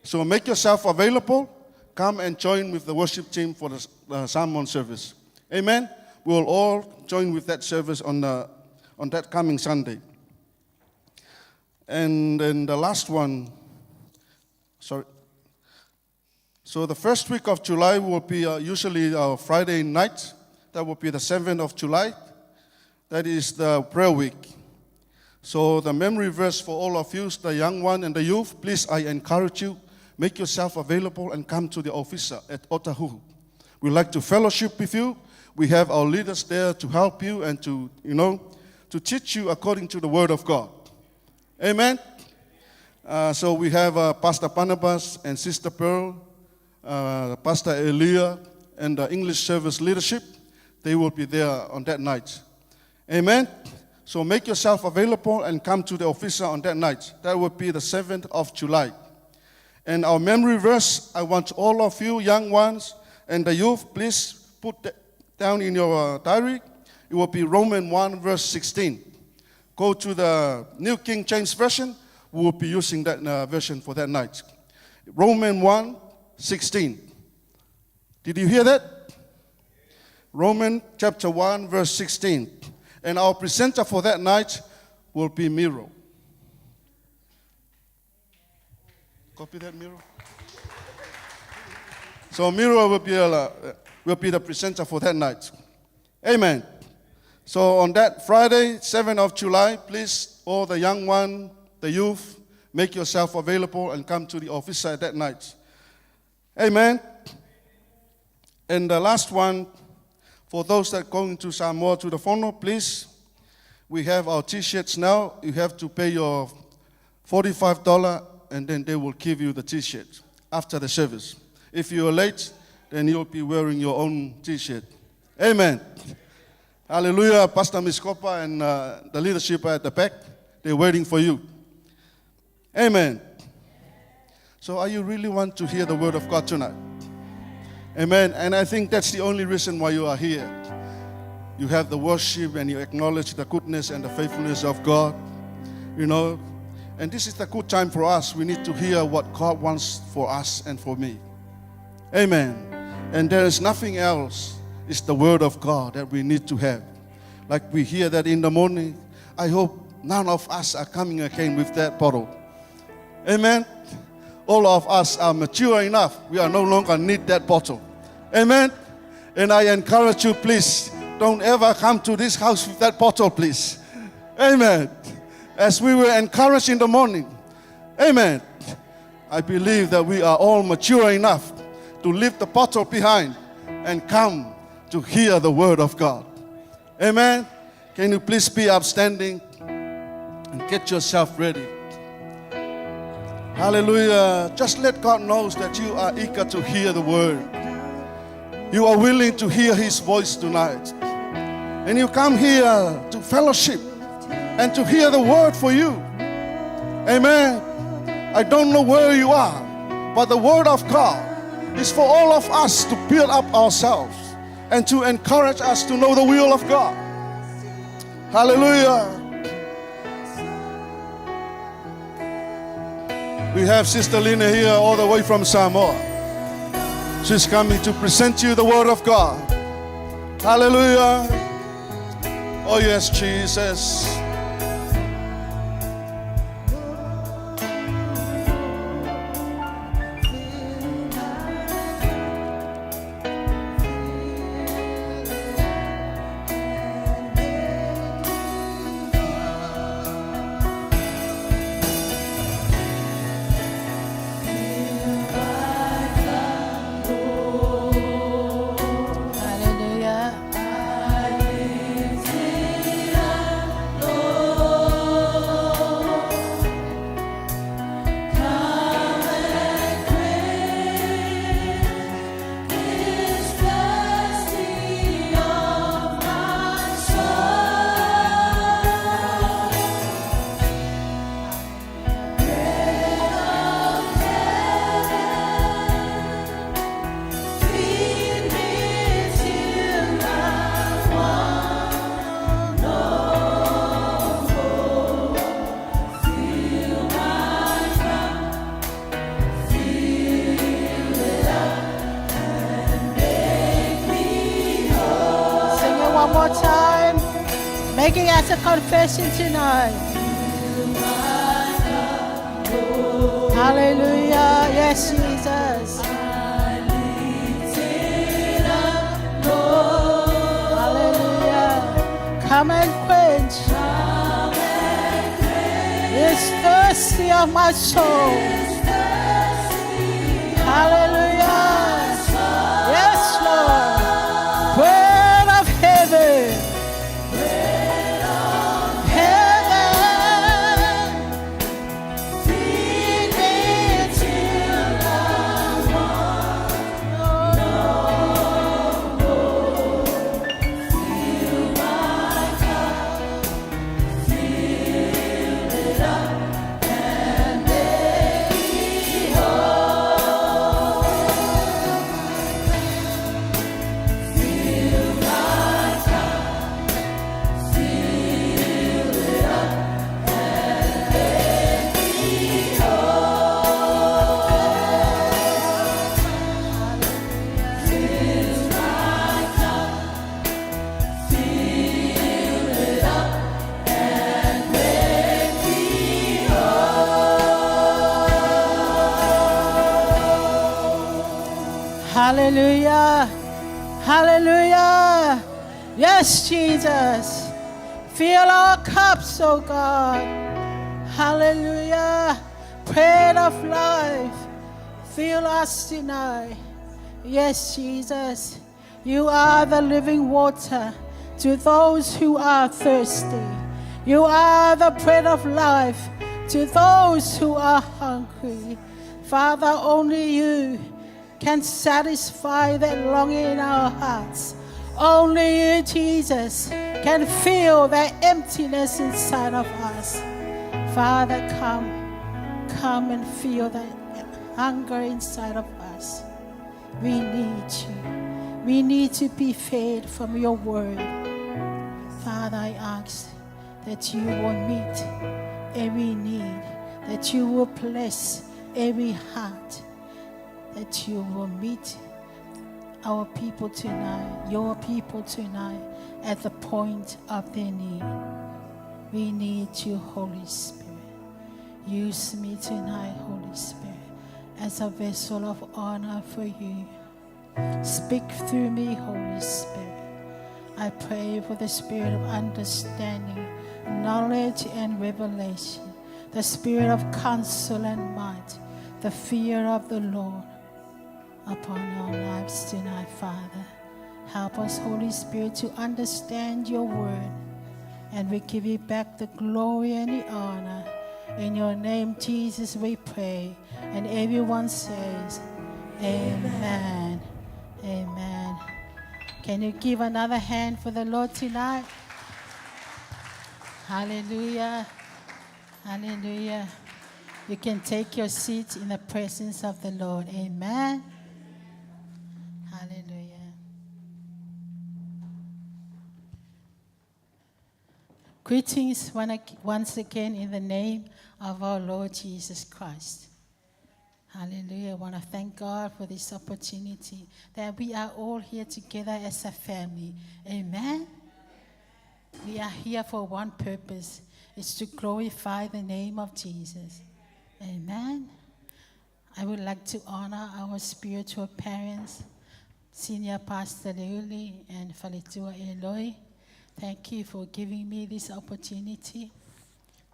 So make yourself available. Come and join with the worship team for the Psalm 1 service. Amen? We will all join with that service on that coming Sunday. And then the last one, sorry. So the first week of July will be usually our Friday night. That will be the 7th of July. That is the prayer week. So the memory verse for all of you, the young one and the youth, please, I encourage you, make yourself available and come to the office at Otahuhu. We'd like to fellowship with you. We have our leaders there to help you and to teach you according to the Word of God. Amen? So we have Pastor Barnabas and Sister Pearl, Pastor Elia, and the English service leadership. They will be there on that night. Amen? So make yourself available and come to the office on that night. That will be the 7th of July. And our memory verse, I want all of you young ones and the youth, please put that down in your diary. It will be Romans 1 verse 16. Go to the New King James Version. We will be using that version for that night. Romans 1, 16. Did you hear that? Romans chapter 1 verse 16. And our presenter for that night will be Miro. Copy that, Miro. So Miro will be the presenter for that night. Amen. So on that Friday, 7th of July, please, all the young one, the youth, make yourself available and come to the office at that night. Amen. And the last one, for those that are going to Samoa to the funnel, please, we have our T-shirts now. You have to pay your $45 and then they will give you the T-shirt after the service. If you are late, then you'll be wearing your own T-shirt. Amen. Hallelujah. Pastor Miskopa and the leadership at the back, they're waiting for you. Amen. So are you really want to hear the word of God tonight? Amen. And I think that's the only reason why you are here. You have the worship and you acknowledge the goodness and the faithfulness of God. And this is the good time for us. We need to hear what God wants for us and for me. Amen. And there is nothing else. It's the word of God that we need to have. Like we hear that in the morning. I hope none of us are coming again with that bottle. Amen. All of us are mature enough. We are no longer need that bottle. Amen. And I encourage you, please, don't ever come to this house with that bottle, please. Amen. As we were encouraged in the morning. Amen. I believe that we are all mature enough to leave the bottle behind and come to hear the word of God. Amen. Can you please be upstanding and get yourself ready? Hallelujah. Just let God know that you are eager to hear the word. You are willing to hear his voice tonight. And you come here to fellowship and to hear the word for you. Amen. I don't know where you are, but the word of God is for all of us to build up ourselves and to encourage us to know the will of God. Hallelujah. We have Sister Lina here all the way from Samoa. She's coming to present you the word of God. Hallelujah. Oh yes, Jesus.
Hallelujah.
one more time. Make it as a confession tonight. Hallelujah. Yes, Jesus. Hallelujah. Come and quench this thirsty of my soul. Hallelujah. Yes, Lord. Bread of heaven. Hallelujah. Hallelujah. Yes, Jesus. Fill our cups, oh God. Hallelujah. Bread of life. Fill us tonight. Yes, Jesus. You are the living water to those who are thirsty. You are the bread of life to those who are hungry. Father, only you can satisfy that longing in our hearts. Only you, Jesus, can fill that emptiness inside of us. Father, come and fill that hunger inside of us. We need you. We need to be fed from your word. Father, I ask that you will meet every need, that you will bless every heart, that you will meet our people tonight, your people tonight, at the point of their need. We need you, Holy Spirit. Use me tonight, Holy Spirit, as a vessel of honor for you. Speak through me, Holy Spirit. I pray for the spirit of understanding, knowledge, and revelation, the spirit of counsel and might, the fear of the Lord upon our lives tonight, Father. Help us, Holy Spirit, to understand your word, and we give you back the glory and the honor. In your name, Jesus, we pray. And everyone says, amen. Amen. Can you give another hand for the Lord tonight? Hallelujah. Hallelujah. You can take your seat in the presence of the Lord. Amen. Hallelujah. Greetings once again in the name of our Lord Jesus Christ. Hallelujah. I want to thank God for this opportunity that we are all here together as a family. Amen. We are here for one purpose. It's to glorify the name of Jesus. Amen. I would like to honor our spiritual parents, Senior Pastor Leuli and Falitua Eloi. Thank you for giving me this opportunity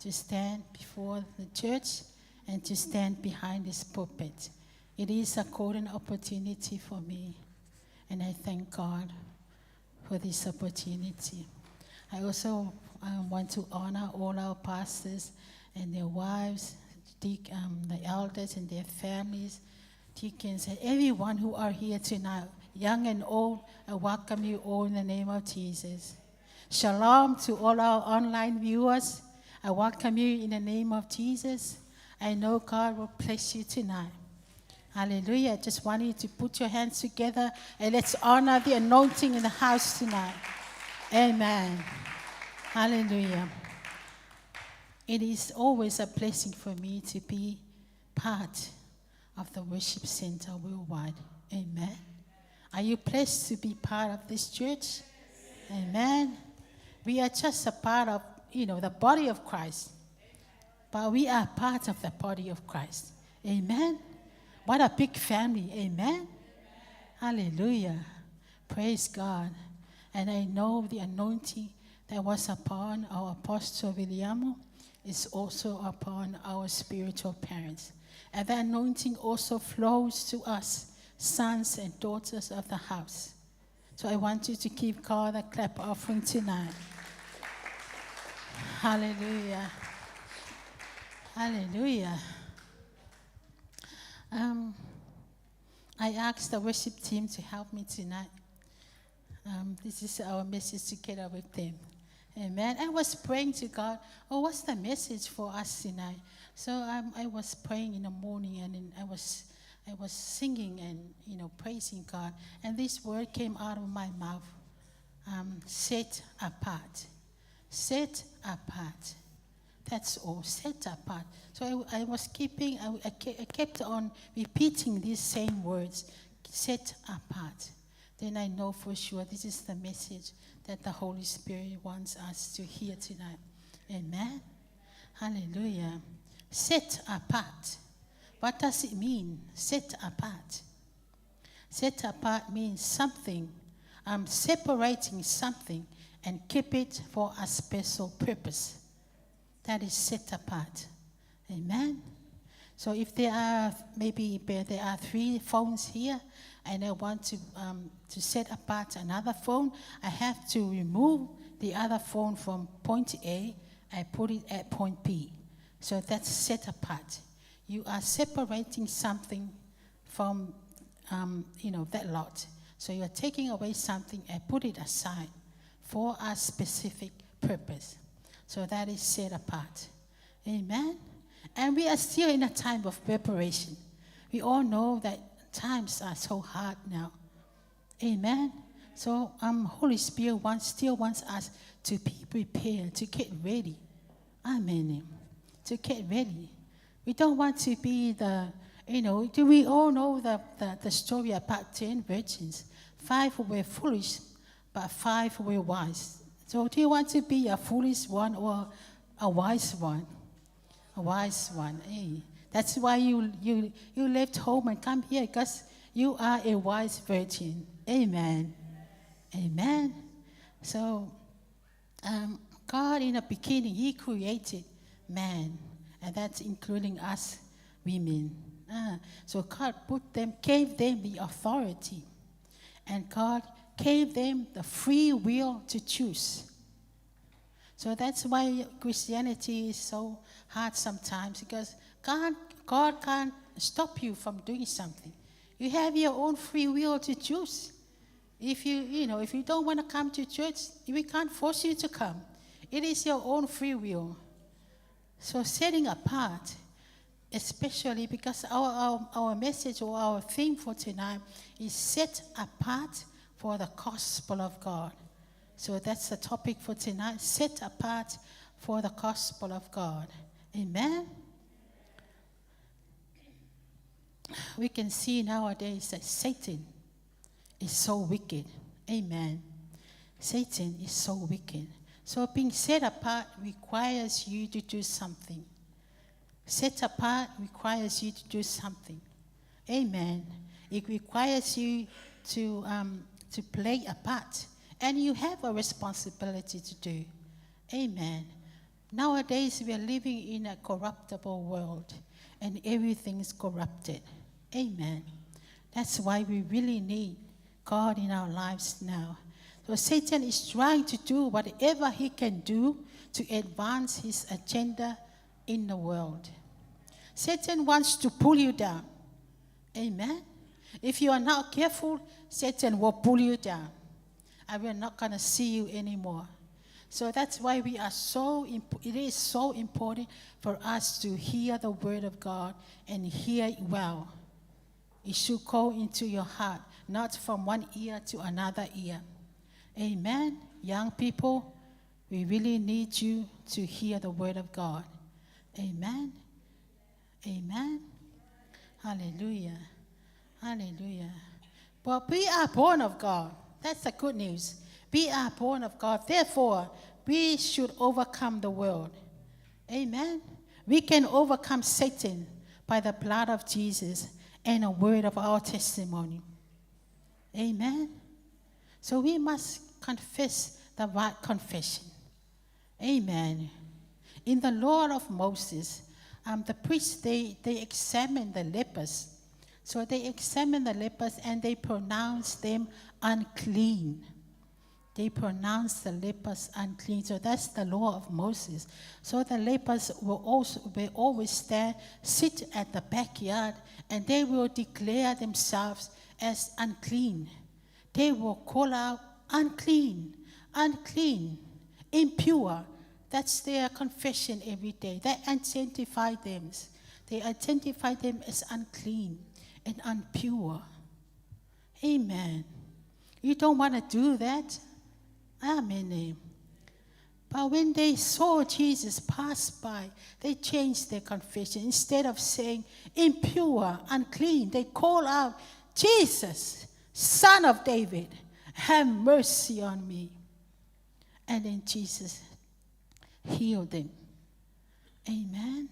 to stand before the church and to stand behind this pulpit. It is a golden opportunity for me, and I thank God for this opportunity. I also want to honor all our pastors and their wives, the elders and their families, deacons, and everyone who are here tonight, young and old. I welcome you all in the name of Jesus. Shalom to all our online viewers. I welcome you in the name of Jesus. I know God will bless you tonight. Hallelujah. I just want you to put your hands together and let's honor the anointing in the house tonight. Amen. Hallelujah. It is always a blessing for me to be part of the worship center worldwide. Amen. Are you blessed to be part of this church? Amen. We are just a part of, the body of Christ. But we are part of the body of Christ. Amen. What a big family. Amen. Hallelujah. Praise God. And I know the anointing that was upon our Apostle Williamo is also upon our spiritual parents. And the anointing also flows to us, sons and daughters of the house. So I want you to give God a clap offering tonight. Hallelujah. Hallelujah. I asked the worship team to help me tonight. This is our message together with them. Amen. I was praying to God, what's the message for us tonight? So I was praying in the morning, and then I was singing and praising God. And this word came out of my mouth. Set apart. Set apart. That's all, set apart. So I kept on repeating these same words, set apart. Then I know for sure this is the message that the Holy Spirit wants us to hear tonight. Amen. Hallelujah. Set apart. What does it mean, set apart? Set apart means something. I'm separating something and keep it for a special purpose. That is set apart. Amen. So if there are 3 phones here, and I want to set apart another phone, I have to remove the other phone from point A and put it at point B. So that's set apart. You are separating something from, that lot. So you're taking away something and put it aside for a specific purpose. So that is set apart. Amen. And we are still in a time of preparation. We all know that times are so hard now. Amen. So Holy Spirit still wants us to be prepared, to get ready. Amen. To get ready. We don't want to be do we all know the story about 10 virgins? 5 were foolish, but 5 were wise. So do you want to be a foolish one or a wise one? A wise one. Eh? That's why you left home and come here, because you are a wise virgin. Amen. Amen. So God in the beginning, He created man, and that's including us women. So God gave them the authority, and God gave them the free will to choose. So that's why Christianity is so hard sometimes, because God can't stop you from doing something. You have your own free will to choose. If you don't want to come to church, we can't force you to come. It is your own free will. So setting apart, especially because our message or our theme for tonight is set apart for the gospel of God. So that's the topic for tonight, set apart for the gospel of God. Amen. We can see nowadays that Satan is so wicked. Amen. Satan is so wicked. So being set apart requires you to do something. Set apart requires you to do something. Amen. It requires you to play a part. And you have a responsibility to do. Amen. Nowadays, we are living in a corruptible world, and everything is corrupted. Amen. That's why we really need God in our lives now. So Satan is trying to do whatever he can do to advance his agenda in the world. Satan wants to pull you down. Amen. If you are not careful, Satan will pull you down. And we're not going to see you anymore. So that's why it is so important for us to hear the word of God and hear it well. It should go into your heart, not from one ear to another ear. Amen. Young people, we really need you to hear the word of God. Amen. Amen. Hallelujah. Hallelujah. But we are born of God. That's the good news. We are born of God. Therefore, we should overcome the world. Amen. We can overcome Satan by the blood of Jesus and a word of our testimony. Amen. So we must confess the right confession. Amen. In the law of Moses, the priests, they examine the lepers. So they examine the lepers and they pronounce them unclean. They pronounce the lepers unclean. So that's the law of Moses. So the lepers will always sit at the backyard, and they will declare themselves as unclean. They will call out unclean, unclean, impure. That's their confession every day. They identify them. They identify them as unclean and impure. Amen. You don't want to do that. Amen. But when they saw Jesus pass by, they changed their confession. Instead of saying impure, unclean, they call out, Jesus, Son of David, have mercy on me. And then Jesus healed them. Amen.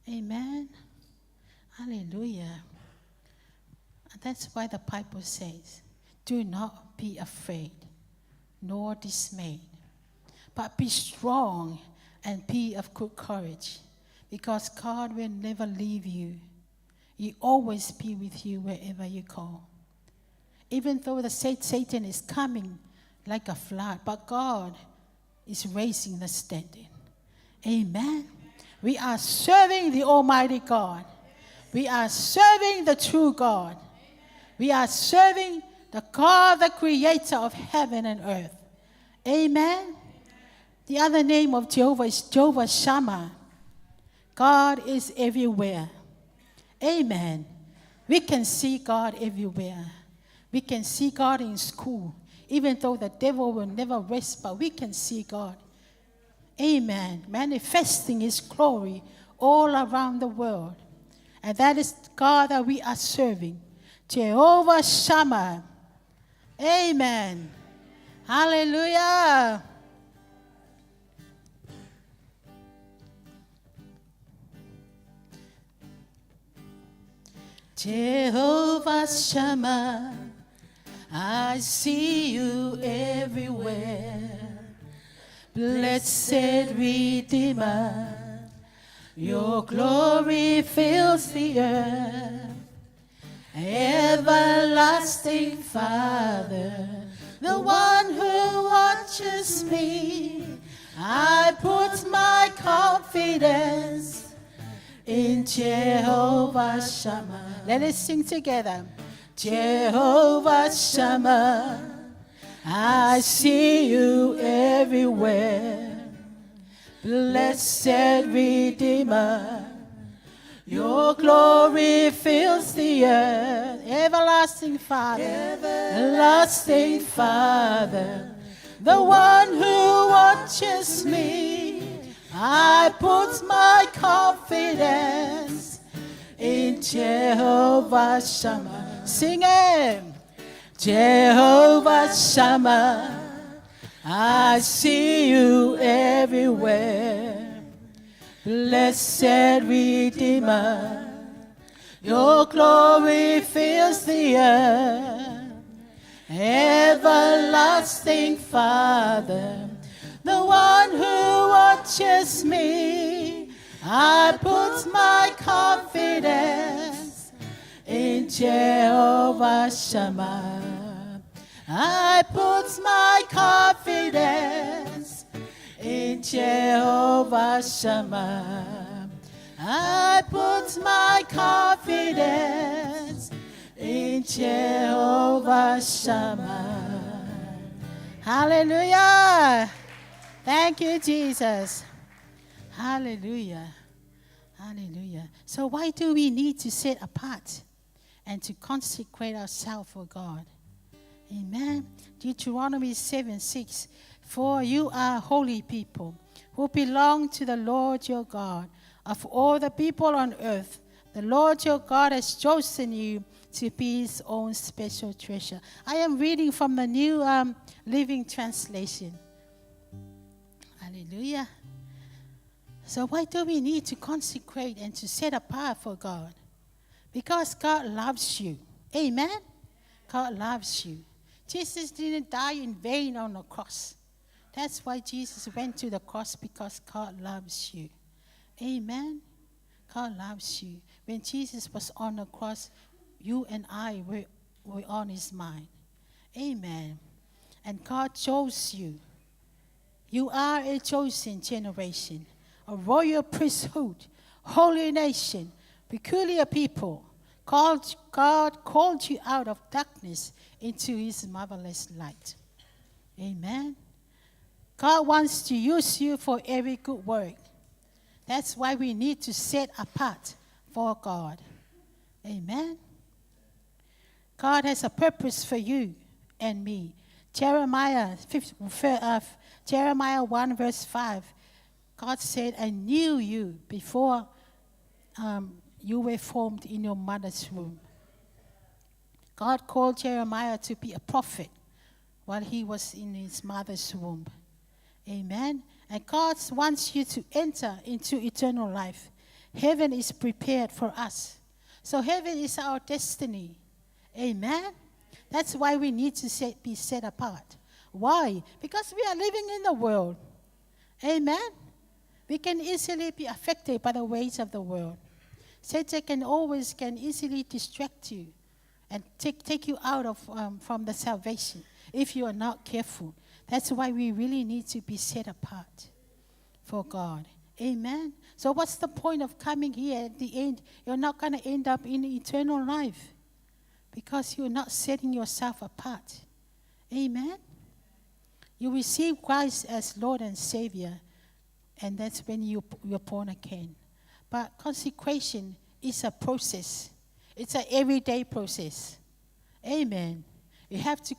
Amen. Hallelujah. And that's why the Bible says, do not be afraid, nor dismayed, but be strong and be of good courage, because God will never leave you. He always be with you wherever you go. Even though the Satan is coming like a flood, but God is raising the standard. Amen. We are serving the Almighty God. We are serving the true God. We are serving the God, the creator of heaven and earth. Amen. The other name of Jehovah is Jehovah Shammah. God is everywhere. Amen. We can see God everywhere. We can see God in school. Even though the devil will never rest, but we can see God. Amen. Manifesting his glory all around the world. And that is God that we are serving. Jehovah Shammah. Amen. Hallelujah. Jehovah Shammah, I see you everywhere. Blessed Redeemer, your glory fills the earth. Everlasting Father, the one who watches me, I put my confidence in Jehovah Shammah. Let us sing together. Jehovah Shammah, I see you everywhere. Blessed Redeemer, your glory fills the earth. Everlasting Father, everlasting Father, the one who watches me, I put my confidence in Jehovah Shammah. Sing it. Jehovah Shammah, I see you everywhere. Blessed Redeemer, your glory fills the earth. Everlasting Father, the one who watches me, I put my confidence in Jehovah Shammah. I put my confidence in Jehovah Shammah. I put my confidence in Jehovah Shammah. Hallelujah. Thank you, Jesus. Hallelujah. Hallelujah. So why do we need to set apart and to consecrate ourselves for God? Amen. Deuteronomy 7:6. For you are holy people who belong to the Lord your God. Of all the people on earth, The Lord your God has chosen you to be his own special treasure. I am reading from the New Living Translation. Hallelujah. So why do we need to consecrate and to set apart for God? Because God loves you. Amen? God loves you. Jesus didn't die in vain on the cross. That's why Jesus went to the cross, because God loves you. Amen? God loves you. When Jesus was on the cross, you and I were on his mind. Amen. And God chose you. You are a chosen generation, a royal priesthood, holy nation, peculiar people. God called you out of darkness into his marvelous light. Amen. God wants to use you for every good work. That's why we need to set apart for God. Amen. God has a purpose for you and me. Jeremiah 1 verse 5. God said, I knew you before you were formed in your mother's womb. God called Jeremiah to be a prophet while he was in his mother's womb. Amen. And God wants you to enter into eternal life. Heaven is prepared for us. So heaven is our destiny. Amen. That's why we need to be set apart. Why? Because we are living in the world. Amen. We can easily be affected by the ways of the world. Satan can easily distract you and take you out of from the salvation if you are not careful. That's why we really need to be set apart for God. Amen. So what's the point of coming here at the end? You're not going to end up in eternal life because you're not setting yourself apart. Amen. You receive Christ as Lord and Savior, and that's when you're born again. But consecration is a process. It's an everyday process. Amen. You have to,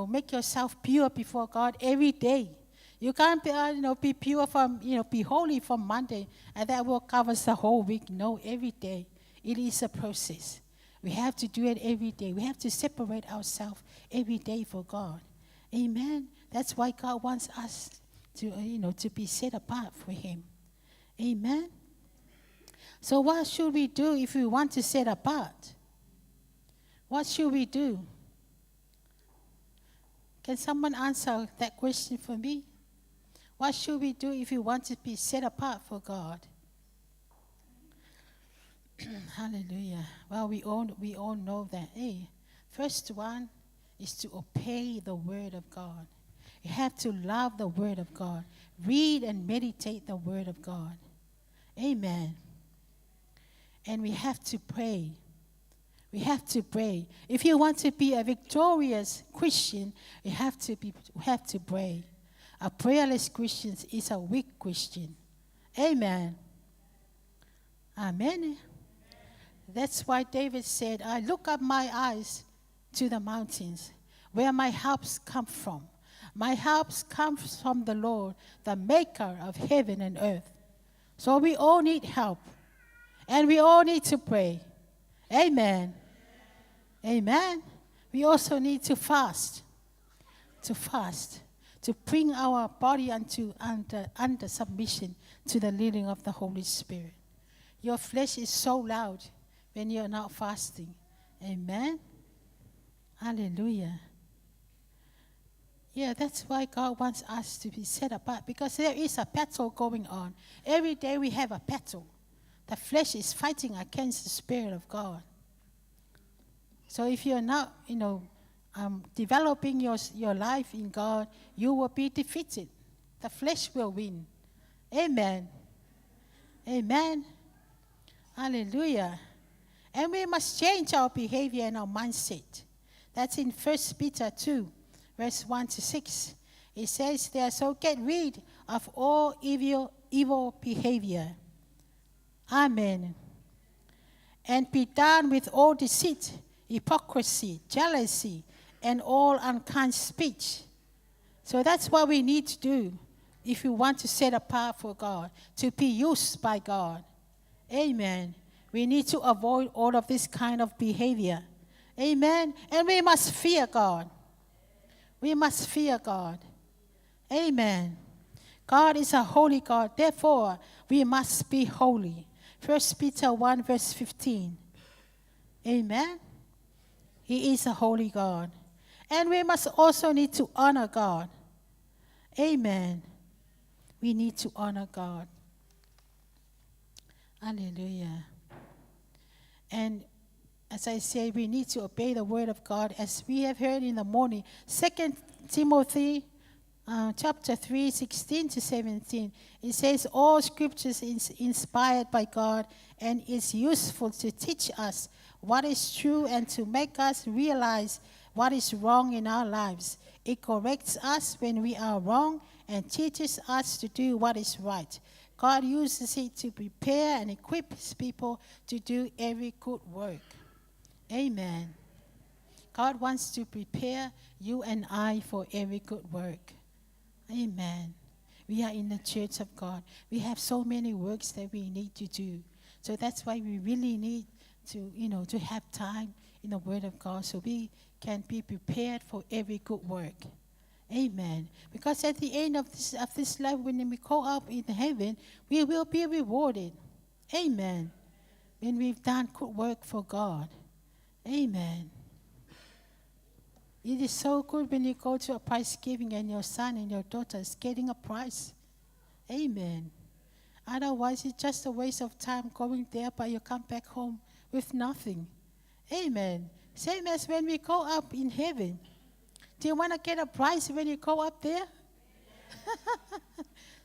make yourself pure before God every day. You can't be pure from, be holy from Monday, and that will cover the whole week. No, every day. It is a process. We have to do it every day. We have to separate ourselves every day for God. Amen. That's why God wants us to be set apart for him. Amen. So what should we do if we want to set apart? What should we do? Can someone answer that question for me? What should we do if we want to be set apart for God? Hallelujah. Well, we all know that. First one is to obey the word of God. You have to love the word of God. Read and meditate the word of God. Amen. And we have to pray. We have to pray. If you want to be a victorious Christian, you have to pray. A prayerless Christian is a weak Christian. Amen. Amen. That's why David said, I look up my eyes to the mountains, where my helps come from. My helps comes from the Lord, the maker of heaven and earth. So we all need help. And we all need to pray. Amen. Amen. We also need to fast. To bring our body under submission to the leading of the Holy Spirit. Your flesh is so loud when you're not fasting. Amen. Hallelujah. Yeah, that's why God wants us to be set apart, because there is a battle going on. Every day we have a battle. The flesh is fighting against the Spirit of God. So if you're not, developing your life in God, you will be defeated. The flesh will win. Amen. Amen. Hallelujah. And we must change our behavior and our mindset. That's in 1 Peter 2, verse 1 to 6. It says there, so get rid of all evil behavior. Amen. And be done with all deceit, hypocrisy, jealousy, and all unkind speech. So that's what we need to do if we want to set apart for God, to be used by God. Amen. We need to avoid all of this kind of behavior. Amen. And we must fear God. We must fear God. Amen. God is a holy God. Therefore, we must be holy. 1 Peter 1 verse 15. Amen. He is a holy God. And we must also need to honor God. Amen. We need to honor God. Hallelujah. And as I say, we need to obey the word of God as we have heard in the morning. 2 Timothy chapter 3, 16 to 17. It says, all scriptures is inspired by God and is useful to teach us what is true and to make us realize what is wrong in our lives. It corrects us when we are wrong and teaches us to do what is right. God uses it to prepare and equip his people to do every good work. Amen. God wants to prepare you and I for every good work. Amen. We are in the church of God. We have so many works that we need to do. So that's why we really need to, to have time in the Word of God so we can be prepared for every good work. Amen. Because at the end of this life, when we go up in heaven, we will be rewarded. Amen. When we've done good work for God. Amen. It is so good when you go to a prize giving and your son and your daughter is getting a prize. Amen. Otherwise, it's just a waste of time going there, but you come back home with nothing. Amen. Same as when we go up in heaven. Do you want to get a prize when you go up there?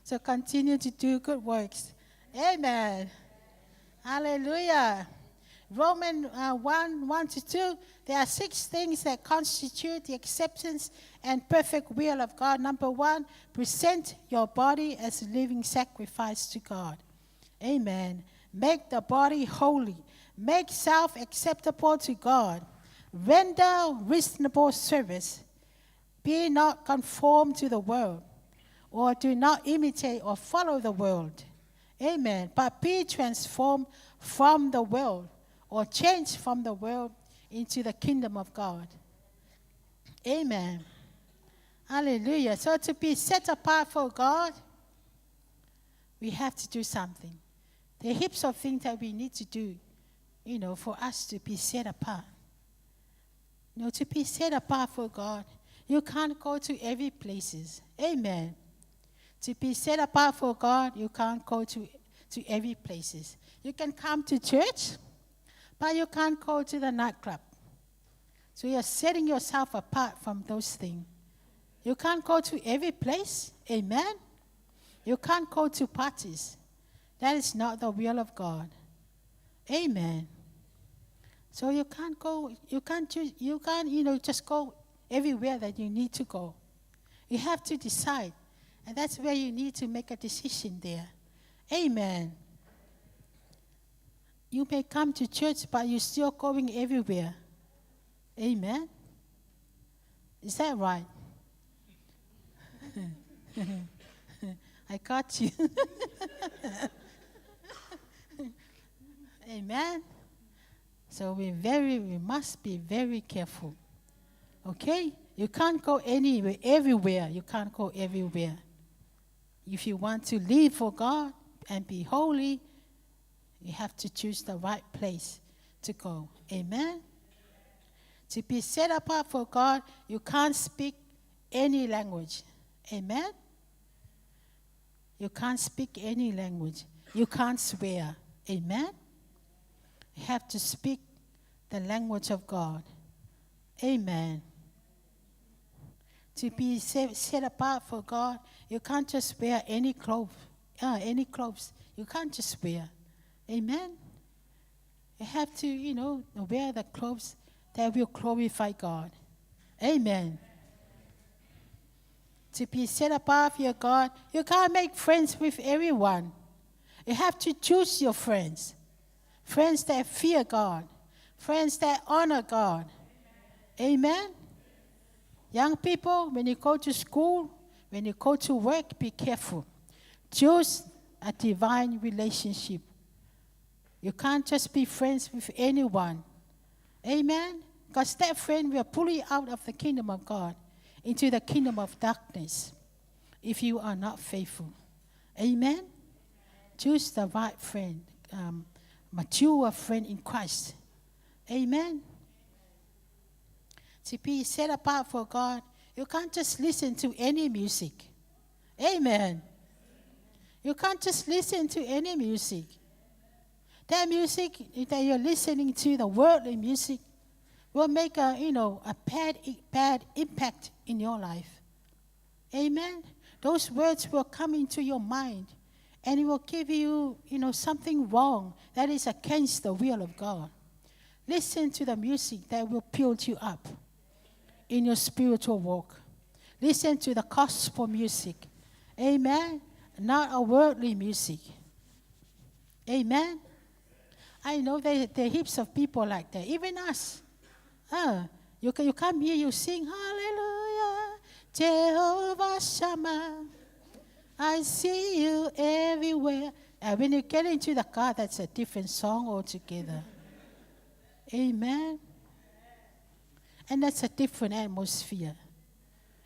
So continue to do good works. Amen. Hallelujah. Romans 1 to 2, there are 6 things that constitute the acceptance and perfect will of God. Number 1, present your body as a living sacrifice to God. Amen. Make the body holy. Make self acceptable to God. Render reasonable service. Be not conformed to the world, or do not imitate or follow the world. Amen. But be transformed from the world, or changed from the world into the kingdom of God. Amen. Hallelujah. So to be set apart for God, we have to do something. There are heaps of things that we need to do, for us to be set apart. To be set apart for God, you can't go to every places. Amen. To be set apart for God, you can't go to every places. You can come to church, but you can't go to the nightclub. So you're setting yourself apart from those things. You can't go to every place. Amen. You can't go to parties. That is not the will of God. Amen. So you can't go, just go everywhere that you need to go. You have to decide. And that's where you need to make a decision there. Amen. You may come to church, but you're still going everywhere. Amen. Is that right? I got you. Amen. So we must be very careful. Okay? You can't go everywhere. You can't go everywhere. If you want to live for God and be holy, you have to choose the right place to go. Amen? To be set apart for God, you can't speak any language. Amen? You can't speak any language. You can't swear. Amen? You have to speak the language of God. Amen. To be set apart for God, you can't just wear any clothes. You can't just wear. Amen. You have to, wear the clothes that will glorify God. Amen. To be set apart for your God, you can't make friends with everyone. You have to choose your friends. Friends that fear God. Friends that honor God. Amen. Young people, when you go to school, when you go to work, be careful. Choose a divine relationship. You can't just be friends with anyone. Amen? Because that friend will pull you out of the kingdom of God into the kingdom of darkness if you are not faithful. Amen? Choose the right friend, mature friend in Christ. Amen? To be set apart for God, you can't just listen to any music. Amen. You can't just listen to any music. That music that you're listening to, the worldly music, will make a bad impact in your life. Amen. Those words will come into your mind, and it will give you, something wrong that is against the will of God. Listen to the music that will build you up in your spiritual walk. Listen to the gospel music. Amen. Not a worldly music. Amen. I know there are heaps of people like that. Even us. You come here, you sing, hallelujah, Jehovah Shammah. I see you everywhere. And when you get into the car, that's a different song altogether. Amen. And that's a different atmosphere.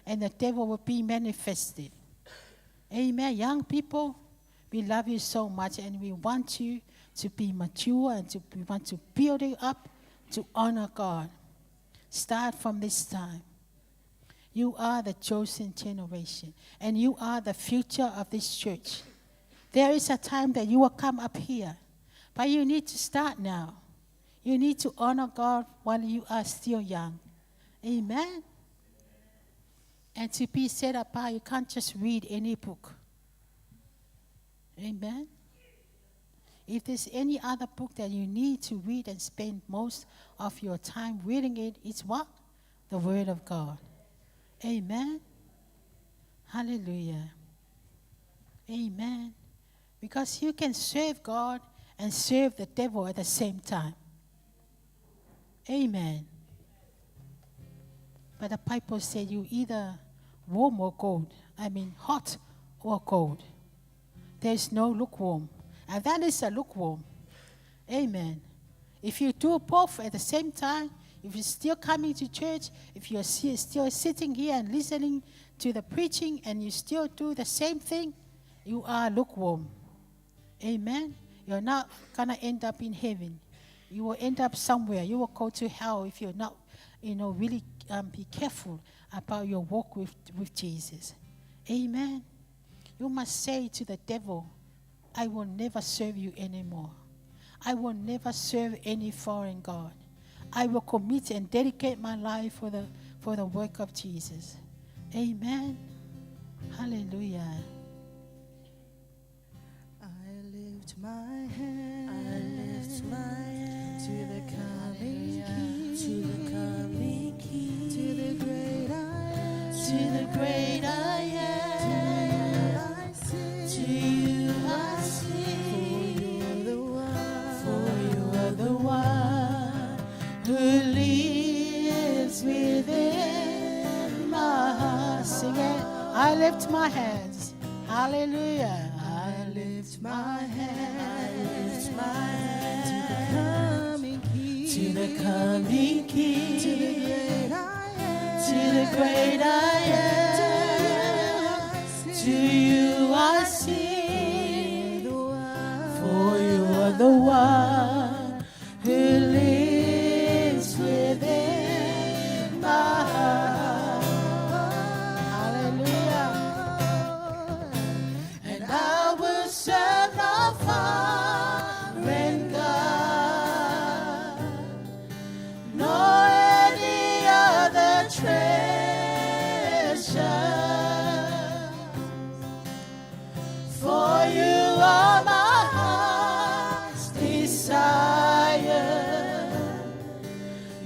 And the devil will be manifested. Amen. Young people, we love you so much, and we want you to be mature, and we want to build you up to honor God. Start from this time. You are the chosen generation, and you are the future of this church. There is a time that you will come up here, but you need to start now. You need to honor God while you are still young. Amen. And to be set apart, you can't just read any book. Amen. If there's any other book that you need to read and spend most of your time reading it, it's what? The Word of God. Amen. Hallelujah. Amen. Because you can serve God and serve the devil at the same time. Amen. But the Bible said you either warm or cold. Hot or cold. There's no lukewarm. And that is a lukewarm. Amen. If you do both at the same time, if you're still coming to church, if you're still sitting here and listening to the preaching and you still do the same thing, you are lukewarm. Amen. You're not going to end up in heaven. You will end up somewhere. You will go to hell if you're not, really be careful about your walk with Jesus. Amen. You must say to the devil, I will never serve you anymore. I will never serve any foreign god. I will commit and dedicate my life for the work of Jesus. Amen. Hallelujah.
I lift my hand to the coming King, to the coming King, to the great I am, to the great I am. To you I sing, for you are the one who lives within my heart.
Sing it. I lift my hands. Hallelujah.
I lift my hand, to the coming King, to the great I am, to the great I am. To you I sing, for you are the one who lives within my heart.
Hallelujah.
And I will serve no foreign God, nor any other treasure. For you are my heart's desire,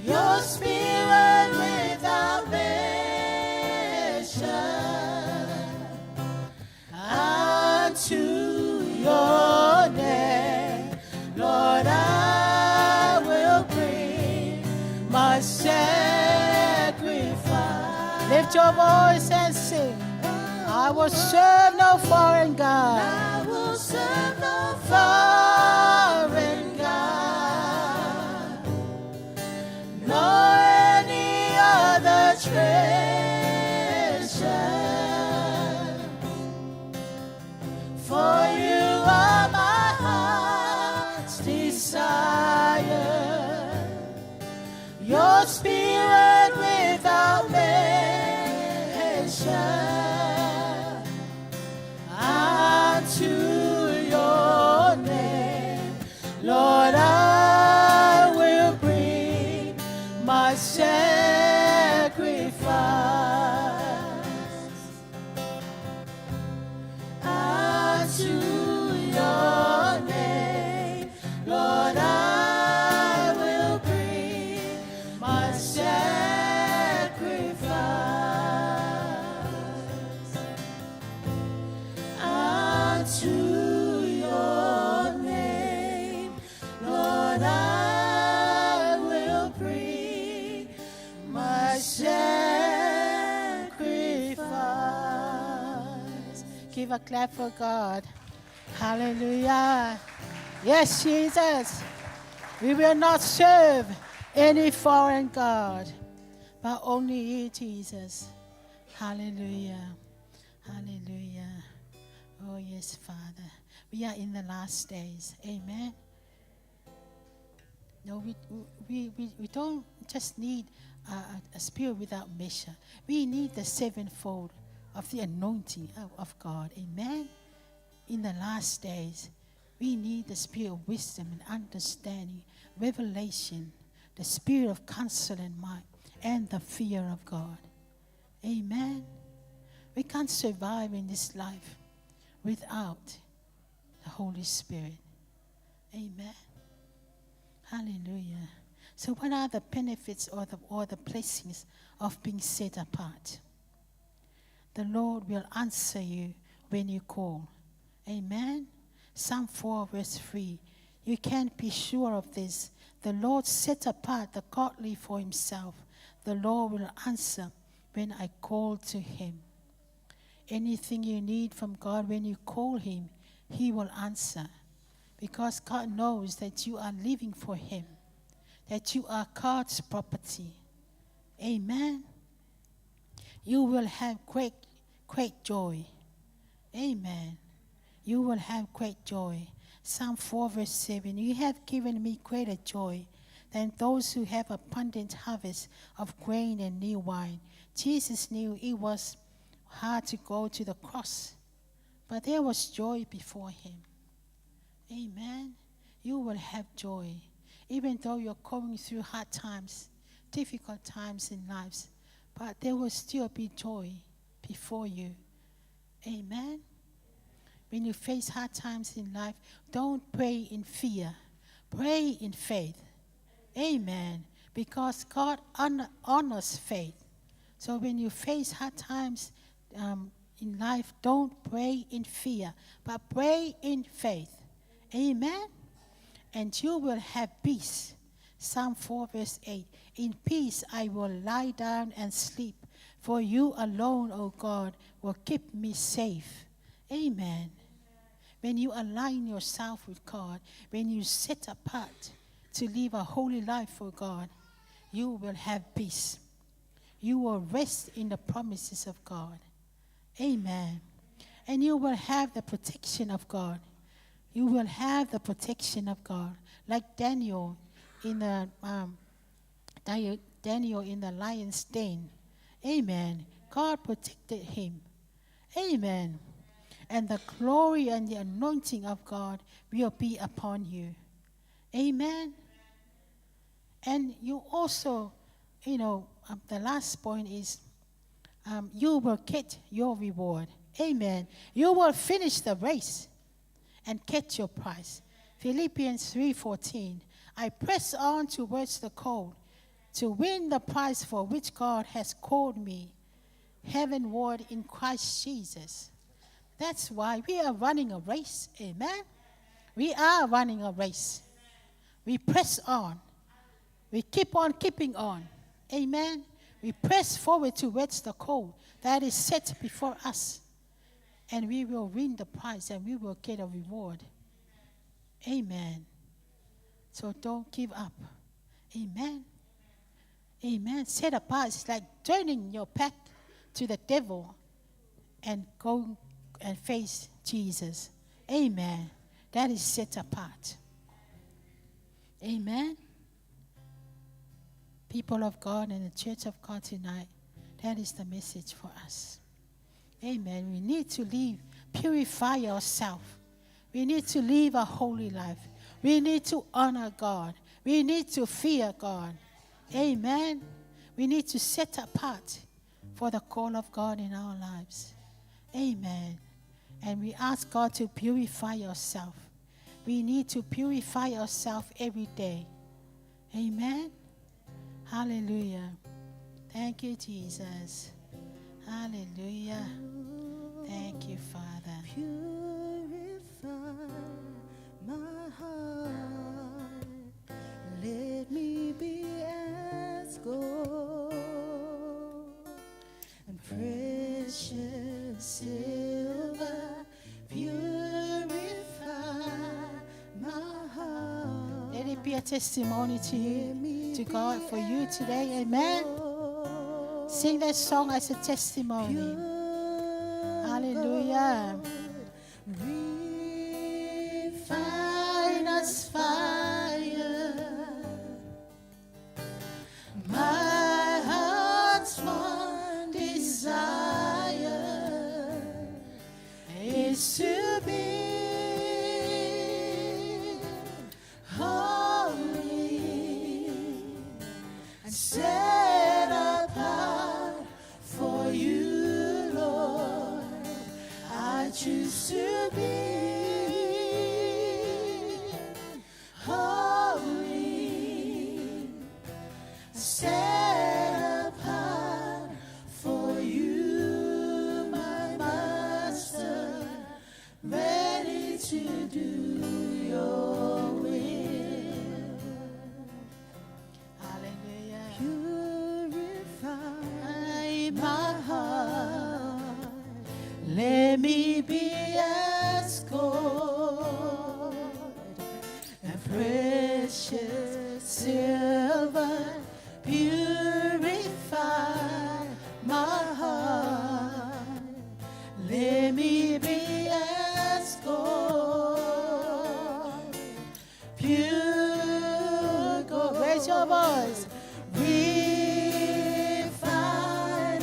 your spirit without measure. Unto your name, Lord, I will bring my sacrifice.
Lift your voice and sing. I will serve no foreign god.
I will serve no foreign God.
your spirit without measure unto your name. Lord, I will bring my sacrifice unto your name. Lord, I will bring my sacrifice unto your name. Lord, I will bring my sacrifice. Give a clap for God. Hallelujah. Yes, Jesus. We will not serve any foreign God, but only you, Jesus. Hallelujah. Hallelujah. Oh, yes, Father. We are in the last days. Amen. No, we don't just need a spirit without measure. We need the sevenfold of the anointing of God. Amen. In the last days, we need the spirit of wisdom and understanding, revelation, the spirit of counsel and might, and the fear of God. Amen. We can't survive in this life without the Holy Spirit. Amen. Hallelujah. So what are the benefits or the blessings of being set apart? The Lord will answer you when you call. Amen. Psalm 4 verse 3. You can be sure of this. The Lord set apart the godly for himself. The Lord will answer when I call to him. Anything you need from God, when you call him, he will answer. Because God knows that you are living for him, that you are God's property. Amen. You will have great joy. Amen. You will have great joy. Psalm 4 verse 7. You have given me greater joy than those who have abundant harvest of grain and new wine. Jesus knew it was hard to go to the cross, but there was joy before him. Amen. You will have joy. Even though you're going through hard times, difficult times in lives, but there will still be joy before you. Amen. When you face hard times in life, don't pray in fear. Pray in faith. Amen. Because God honors faith. So when you face hard times in life, don't pray in fear, but pray in faith. Amen. And you will have peace. Psalm 4 verse 8. In peace I will lie down and sleep, for you alone, O God, will keep me safe. Amen. When you align yourself with God, when you set apart to live a holy life for God, you will have peace. You will rest in the promises of God. Amen. And you will have the protection of God. You will have the protection of God. Like Daniel in the lion's den. Amen. God protected him. Amen. And the glory and the anointing of God will be upon you. Amen. And you also, the last point is you will get your reward. Amen. You will finish the race and get your prize. Philippians 3:14. I press on towards the goal to win the prize for which God has called me heavenward in Christ Jesus. That's why we are running a race. Amen. We are running a race. We press on. We keep on keeping on. Amen. We press forward towards the goal that is set before us. And we will win the prize and we will get a reward. Amen. So don't give up. Amen. Amen. Set apart. It's like turning your back to the devil and go and face Jesus. Amen. That is set apart. Amen. People of God and the church of God tonight, that is the message for us. Amen. We need to purify ourselves. We need to live a holy life. We need to honor God. We need to fear God. Amen. We need to set apart for the call of God in our lives. Amen. And we ask God to purify yourself. We need to purify ourselves every day. Amen. Hallelujah. Thank you, Jesus. Hallelujah. Thank you, Father.
Purify my heart. Let me be as gold and precious silver. Purify my heart.
Let it be a testimony to God for you today. Amen. Sing that song as a testimony. Hallelujah.
Refine us, fire. My heart's one desire is to be holy and set apart for you, Lord. I choose to be holy, set apart for you, my Master, ready to do your will.
Hallelujah.
Purify my heart. Let me be as gold and precious silver. Purify my heart. Let me be as gold, pure gold.
Raise your voice.
Refine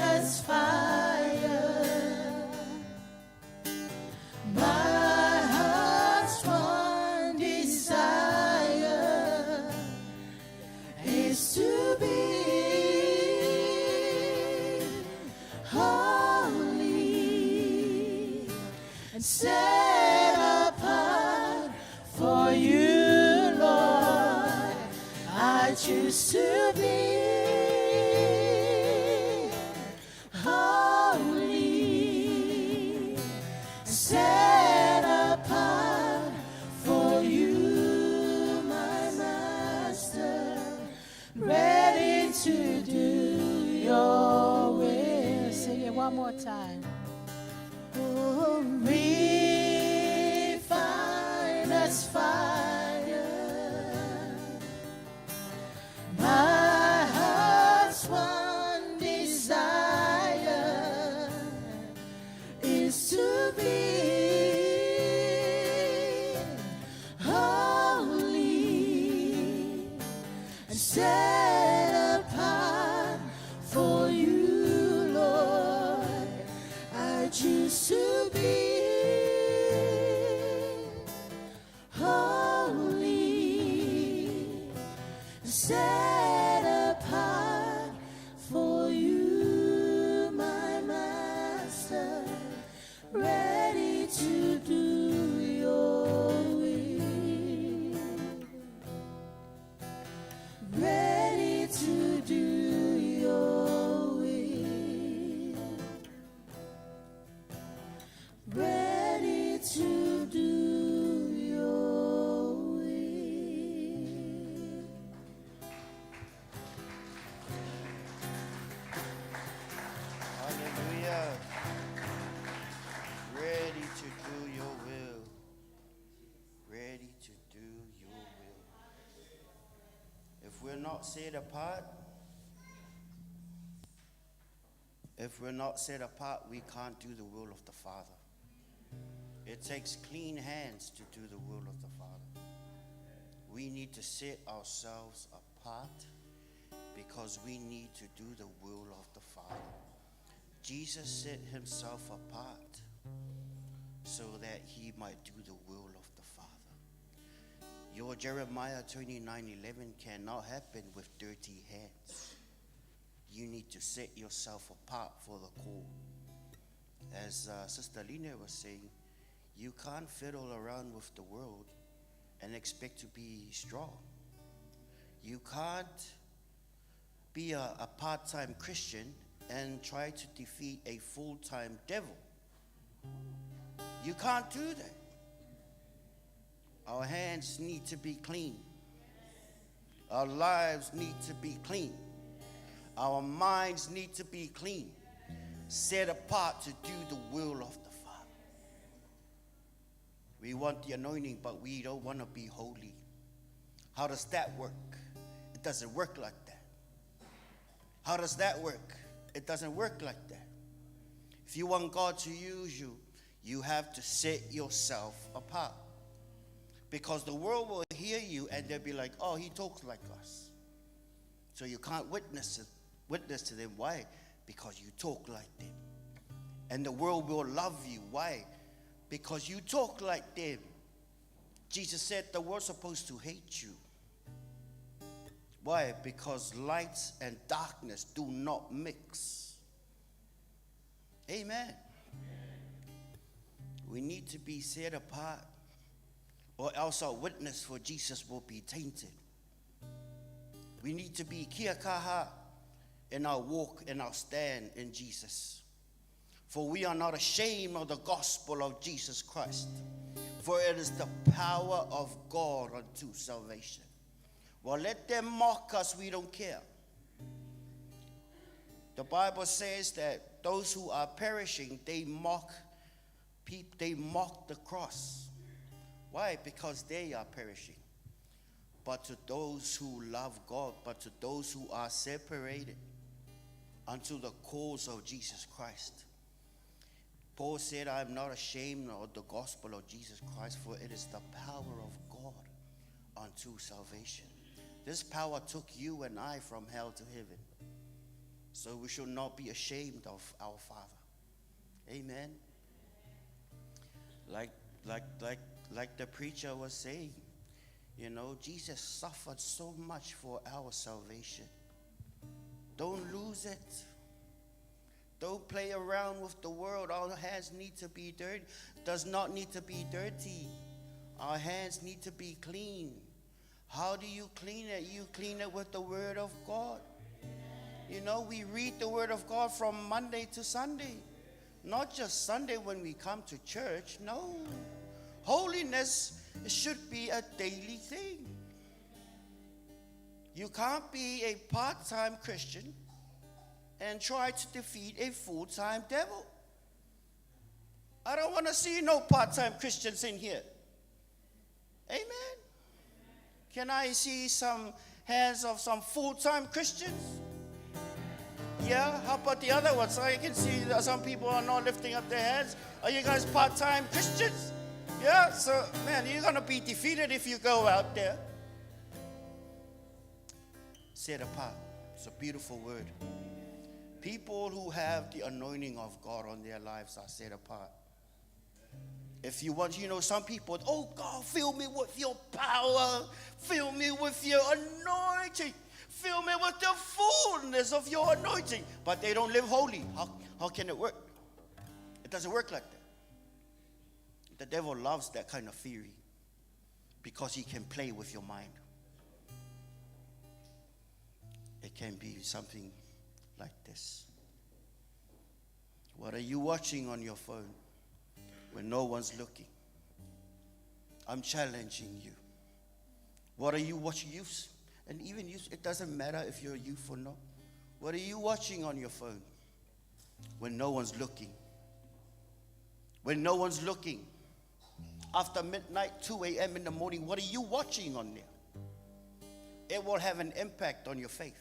us, fire. My heart's one desire is to be holy and set apart for you, Lord. I choose to be holy, set apart for you, my Master, ready to do your will.
Sing it one more time.
Oh, refine us, fire. My heart's one desire is to be holy and set apart for you, Lord. I choose to be holy, set apart for you, my Master, ready to do your will, ready to do your will, ready to do your will.
Hallelujah. Ready to do your will. Ready to do your will. If we're not set apart, we can't do the will of the Father. It takes clean hands to do the will of the Father. We need to set ourselves apart because we need to do the will of the Father. Jesus set himself apart so that he might do the will of the Father. Your Jeremiah 29:11 cannot happen with dirty hands. You need to set yourself apart for the call. As Sister Lina was saying, you can't fiddle around with the world and expect to be strong. You can't be a part-time Christian and try to defeat a full-time devil. You can't do that. Our hands need to be clean. Our lives need to be clean. Our minds need to be clean, set apart to do the will of the Father. We want the anointing, but we don't want to be holy. How does that work? It doesn't work like that. How does that work? It doesn't work like that. If you want God to use you, you have to set yourself apart. Because the world will hear you and they'll be like, oh, he talks like us. So you can't witness to them. Why? Because you talk like them. And the world will love you. Why? Because you talk like them. Jesus said the world's supposed to hate you. Why? Because light and darkness do not mix. Amen. We need to be set apart, or else our witness for Jesus will be tainted. We need to be kia kaha in our walk, in our stand in Jesus. For we are not ashamed of the gospel of Jesus Christ, for it is the power of God unto salvation. Well, let them mock us, we don't care. The Bible says that those who are perishing, they mock the cross. Why? Because they are perishing. But to those who love God, but to those who are separated unto the cause of Jesus Christ. Paul said, I am not ashamed of the gospel of Jesus Christ, for it is the power of God unto salvation. This power took you and I from hell to heaven. So we should not be ashamed of our Father. Amen. Like the preacher was saying, you know, Jesus suffered so much for our salvation. Don't lose it. Don't play around with the world. Our hands need to be dirty. Does not need to be dirty. Our hands need to be clean. How do you clean it? You clean it with the Word of God. You know, we read the Word of God from Monday to Sunday. Not just Sunday when we come to church. No. Holiness should be a daily thing. You can't be a part-time Christian and try to defeat a full-time devil. I don't want to see no part-time Christians in here. Amen. Can I see some hands of some full-time Christians? Yeah, how about the other ones? I can see that some people are not lifting up their hands. Are you guys part-time Christians? Yeah, so, man, you're going to be defeated if you go out there. Set apart. It's a beautiful word. People who have the anointing of God on their lives are set apart. If you want, you know, some people, oh God, fill me with your power. Fill me with your anointing. Fill me with the fullness of your anointing. But they don't live holy. How can it work? It doesn't work like that. The devil loves that kind of theory because he can play with your mind. It can be something like this. What are you watching on your phone when no one's looking? I'm challenging you. What are you watching? Youth, and even youth, it doesn't matter if you're a youth or not. What are you watching on your phone when no one's looking? When no one's looking. After midnight, 2 a.m. in the morning, what are you watching on there? It will have an impact on your faith.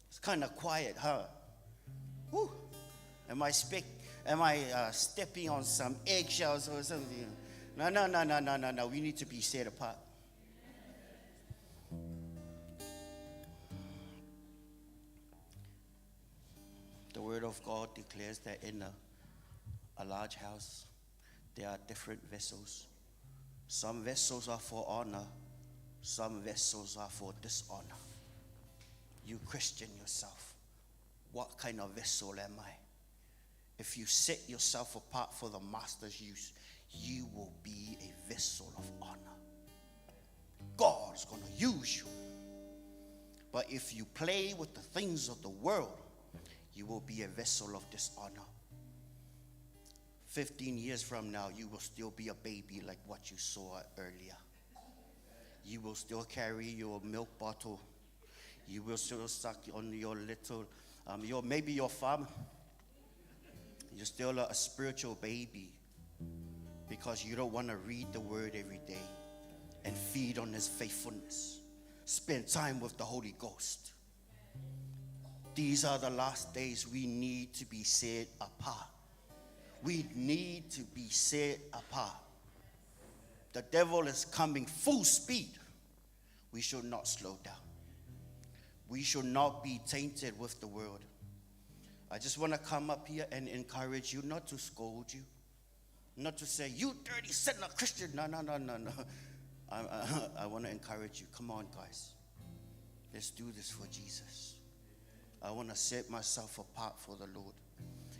It's kind of quiet, huh? Whew. Am I stepping on some eggshells or something? No. We need to be set apart. of God declares that in a large house, there are different vessels. Some vessels are for honor, some vessels are for dishonor. You question yourself, what kind of vessel am I? If you set yourself apart for the master's use, you will be a vessel of honor. God's going to use you. But if you play with the things of the world, you will be a vessel of dishonor. 15 years from now, you will still be a baby like what you saw earlier. You will still carry your milk bottle. You will still suck on your little, maybe your farm. You're still a spiritual baby because you don't want to read the word every day and feed on his faithfulness. Spend time with the Holy Ghost. These are the last days. We need to be set apart. We need to be set apart. The devil is coming full speed. We should not slow down. We should not be tainted with the world. I just want to come up here and encourage you, not to scold you, not to say, you dirty sinner Christian. No. I want to encourage you. Come on, guys. Let's do this for Jesus. I want to set myself apart for the Lord.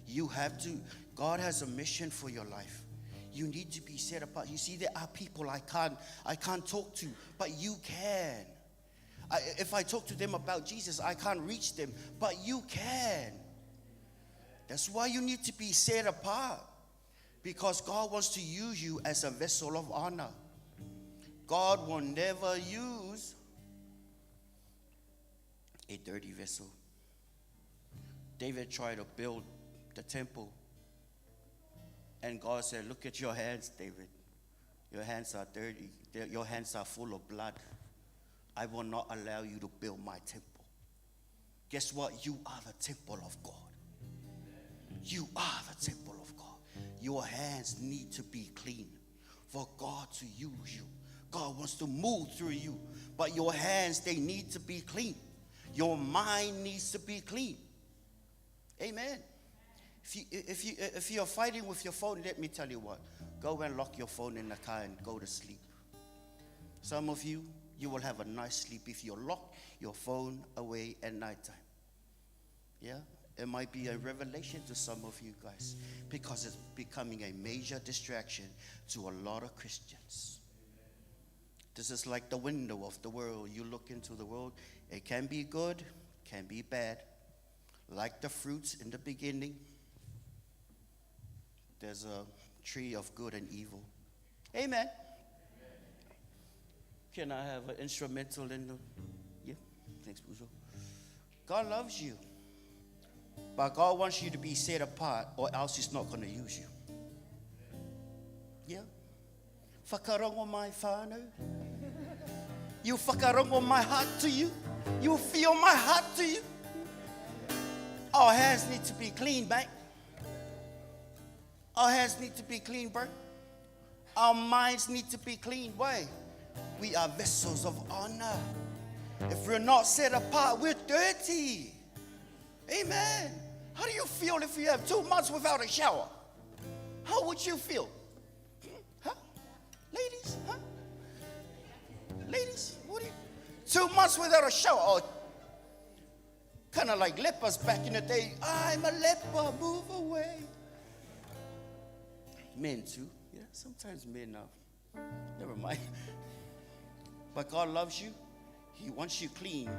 You have to. God has a mission for your life. You need to be set apart. You see, there are people I can't talk to, but you can. If I talk to them about Jesus, I can't reach them, but you can. That's why you need to be set apart, because God wants to use you as a vessel of honor. God will never use a dirty vessel. David tried to build the temple, and God said, look at your hands, David. Your hands are dirty. Your hands are full of blood. I will not allow you to build my temple. Guess what? You are the temple of God. You are the temple of God. Your hands need to be clean for God to use you. God wants to move through you, but your hands, they need to be Your mind needs to be clean. Amen. If you're fighting with your phone, let me tell you what. Go and lock your phone in the car and go to sleep. Some of you, you will have a nice sleep if you lock your phone away at nighttime. Yeah? It might be a revelation to some of you guys, because it's becoming a major distraction to a lot of Christians. This is like the window of the world. You look into the world. It can be good, can be bad. Like the fruits in the beginning, there's a tree of good and evil. Amen. Can I have an instrumental in the... Yeah, thanks, Buzo. God loves you. But God wants you to be set apart, or else he's not going to use you. Yeah? Whakarongo mai whānau. You whakarongo my heart to you. You feel my heart to you. Our hands need to be clean, mate. Our hands need to be clean, bro. Our minds need to be clean. Why? We are vessels of honor. If we're not set apart, we're dirty. Amen. How do you feel if you have 2 months without a shower? How would you feel? Huh? Ladies, huh? Ladies, what do you... 2 months without a shower. Oh, kind of like lepers back in the day. I'm a leper, move away. Men too. Yeah, sometimes men are. Never mind. But God loves you. He wants you clean.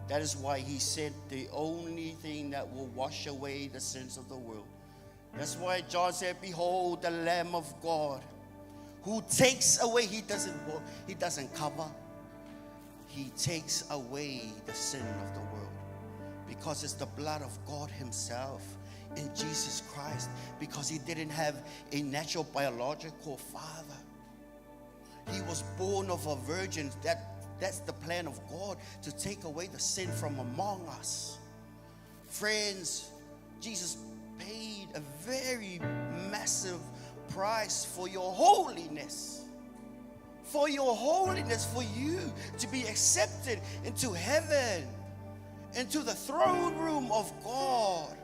That is why he said the only thing that will wash away the sins of the world. That's why John said, behold the Lamb of God who takes away. He doesn't cover. He takes away the sin of the world, because it's the blood of God himself in Jesus Christ, because he didn't have a natural biological father. He was born of a virgin. That's the plan of God, to take away the sin from among us. Friends, Jesus paid a very massive price for your holiness. For your holiness, for you to be accepted into heaven, into the throne room of God.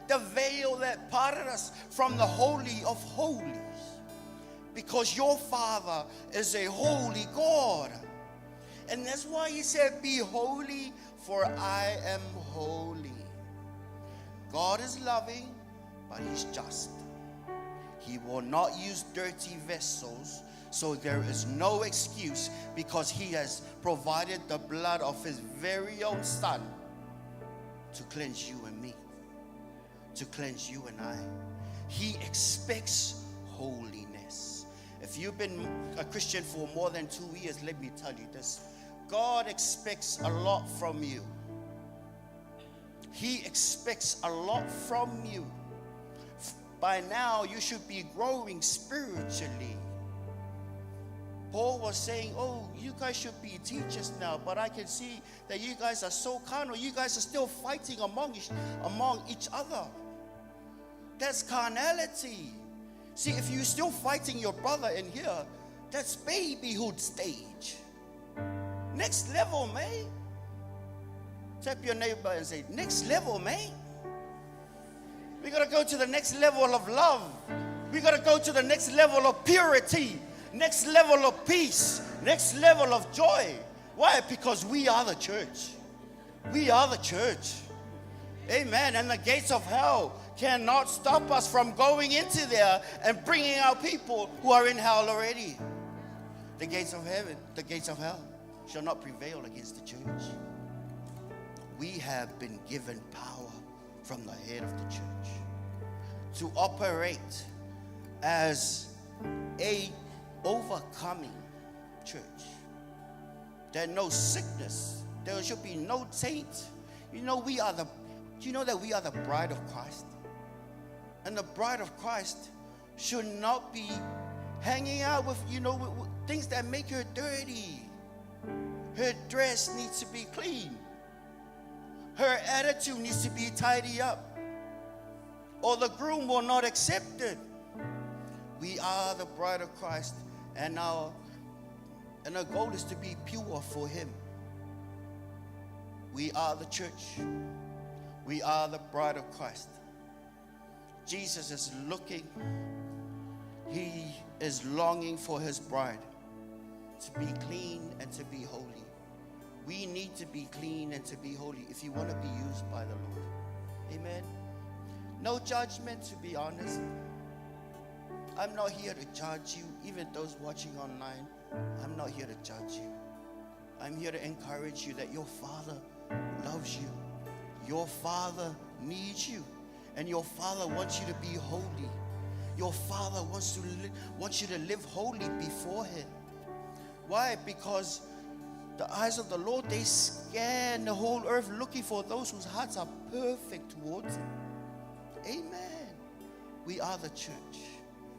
the veil that parted us from the Holy of Holies. Because your Father is a holy God. And that's why he said, be holy, for I am holy. God is loving, but he's just. He will not use dirty vessels, so there is no excuse, because he has provided the blood of his very own Son to cleanse you and me, to cleanse you and I. He expects holiness. If you've been a Christian for more than 2 years, let me tell you this. God expects a lot from you. He expects a lot from you. By now, you should be growing spiritually. Paul was saying, oh, you guys should be teachers now, but I can see that you guys are so carnal. You guys are still fighting among each other. That's carnality. See, if you're still fighting your brother in here, that's babyhood stage. Next level, man. Tap your neighbor and say, next level, man. We got to go to the next level of love. We got to go to the next level of purity. Next level of peace. Next level of joy. Why? Because we are the church. We are the church. Amen. And the gates of hell cannot stop us from going into there and bringing out people who are in hell already. The gates of heaven, the gates of hell shall not prevail against the church. We have been given power from the head of the church to operate as a overcoming church. There's no sickness. There should be no taint. You know that we are the bride of Christ? And the bride of Christ should not be hanging out with things that make her dirty. Her dress needs to be clean. Her attitude needs to be tidy up, or the groom will not accept it. We are the bride of Christ, and our goal is to be pure for him. We are the church. We are the bride of Christ. Jesus is looking. He is longing for his bride to be clean and to be holy. We need to be clean and to be holy if you want to be used by the Lord. Amen. No judgment, to be honest. I'm not here to judge you, even those watching online. I'm not here to judge you. I'm here to encourage you that your Father loves you. Your Father needs you. And your Father wants you to be holy. Your Father wants you to live holy before him. Why? Because the eyes of the Lord, they scan the whole earth looking for those whose hearts are perfect towards him. Amen. We are the church.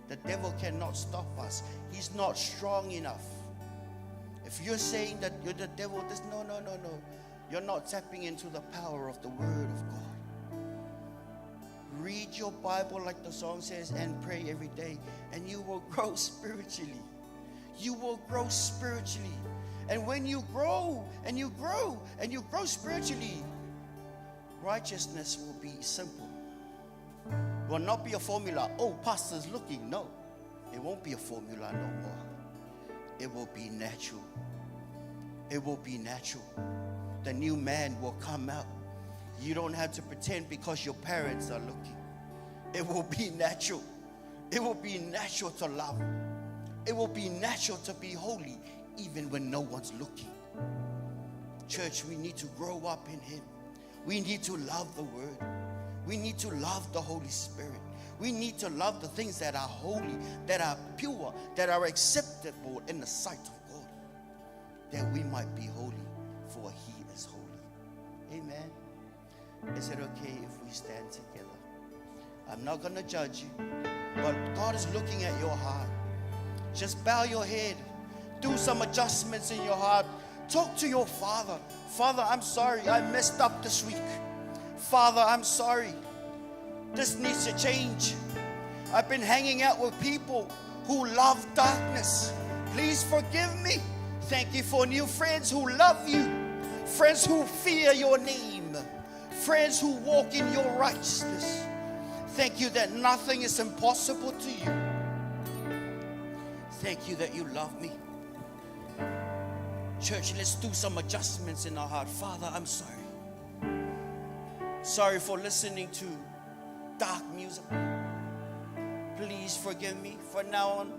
The devil cannot stop us. He's not strong enough. If you're saying that you're the devil, no. You're not tapping into the power of the Word of God. Read your Bible like the song says and pray every day, and you will grow spiritually. You will grow spiritually. And when you grow and you grow and you grow spiritually, righteousness will be simple. It will not be a formula. Oh, pastor's looking. No, it won't be a formula no more. It will be natural. It will be natural. The new man will come out. You don't have to pretend because your parents are looking. It will be natural. It will be natural to love. It will be natural to be holy even when no one's looking. Church, we need to grow up in him. We need to love the Word. We need to love the Holy Spirit. We need to love the things that are holy, that are pure, that are acceptable in the sight of God, that we might be holy, for he is holy. Amen. Is it okay if we stand together? I'm not going to judge you, but God is looking at your heart. Just bow your head. Do some adjustments in your heart. Talk to your Father. Father, I'm sorry. I messed up this week. Father, I'm sorry. This needs to change. I've been hanging out with people who love darkness. Please forgive me. Thank you for new friends who love you. Friends who fear your name. Friends who walk in your righteousness. Thank you that nothing is impossible to you. Thank you that you love me. Church, let's do some adjustments in our heart. Father, I'm sorry. Sorry for listening to dark music. Please forgive me. From now on,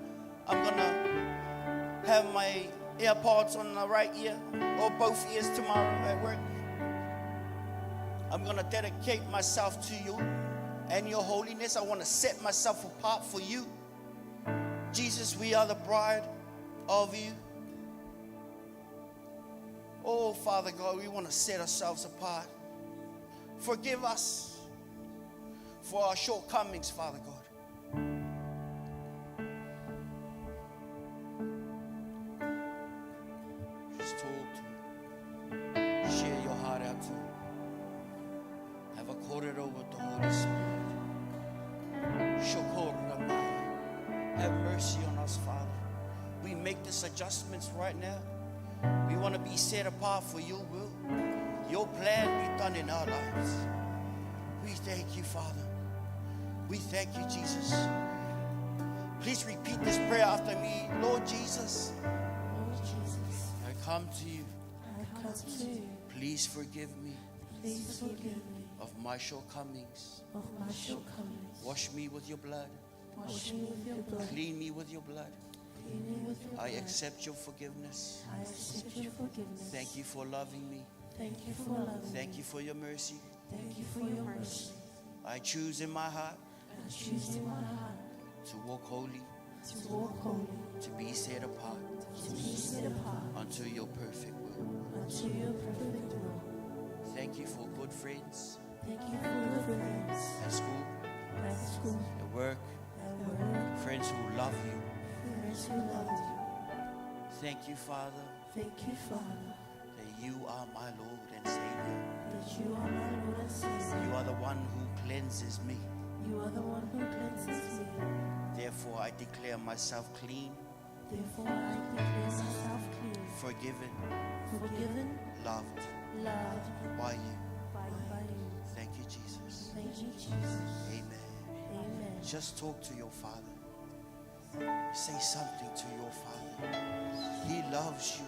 I'm gonna have my AirPods on the right ear or both ears tomorrow at work. I'm gonna dedicate myself to you and your holiness. I want to set myself apart for you. Jesus, we are the bride of you. Oh, Father God, we want to set ourselves apart. Forgive us for our shortcomings, Father God. Just talk to him. Share your heart out to him. Have a corridor with the Holy Spirit. Have mercy on us, Father. We make these adjustments right now. We want to be set apart for your will. Your plan be done in our lives. We thank you, Father. We thank you, Jesus. Please repeat this prayer after me. Lord Jesus,
Lord Jesus,
I come to you.
I come to you.
Please forgive me
Please forgive me
of my shortcomings.
of my shortcomings.
Wash me with your blood.
Wash me with your blood.
Clean me with your blood.
Clean me with your
I
blood.
accept your forgiveness.
I accept your forgiveness.
Thank you for loving me.
Thank you for loving
Thank
me.
you for your mercy.
Thank you for your mercy.
I choose in my heart
I choose in my heart
to walk holy,
to walk holy,
to be set apart
to be set apart
unto your perfect will.
unto your perfect will.
Thank you for good friends
Thank you for your friends
at school,
at school,
at work,
at work,
friends who love you.
friends who love you.
Thank you, Father,
Thank you, Father,
that you are my Lord and Savior.
that you are my Lord and Savior.
You are the one who cleanses me.
You are the one who cleanses me.
Therefore, I declare myself clean,
Therefore, I declare myself clean,
forgiven,
forgiven,
loved
loved
by you.
by you.
Thank you, Jesus.
Thank you, Jesus.
Amen.
Amen.
Just talk to your Father. Say something to your Father. He loves you.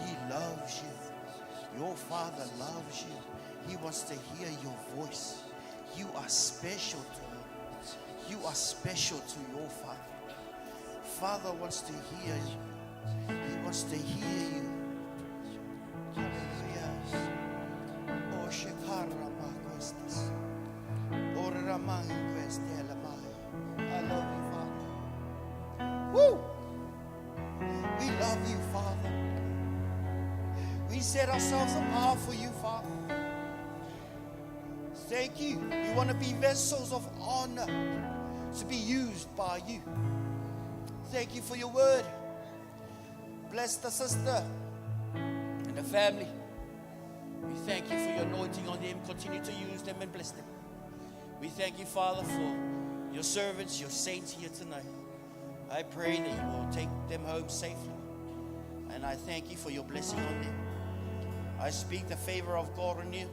He loves you. Your Father loves you. He wants to hear your voice. You are special to him. You are special to your Father. Father wants to hear you. He wants to hear you. Hallelujah. Oh, Shekara Makwestas. Oh, Ramang Kwestela Maya. I love you, Father. Woo! We love you, Father. We set ourselves apart for you, Father. Thank you. We want to be vessels of honor to be used by you. Thank you for your word. Bless the sister and the family. We thank you for your anointing on them. Continue to use them and bless them. We thank you, Father, for your servants, your saints here tonight. I pray that you will take them home safely. And I thank you for your blessing on them. I speak the favor of God on you.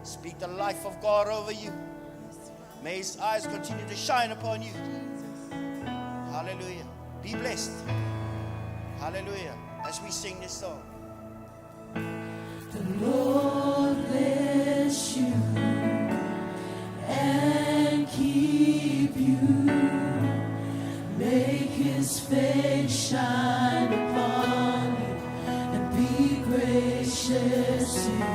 Speak the life of God over you. May his eyes continue to shine upon you. Hallelujah. Be blessed. Hallelujah. As we sing this song.
The Lord bless you and keep you. Make his face shine upon you and be gracious to you.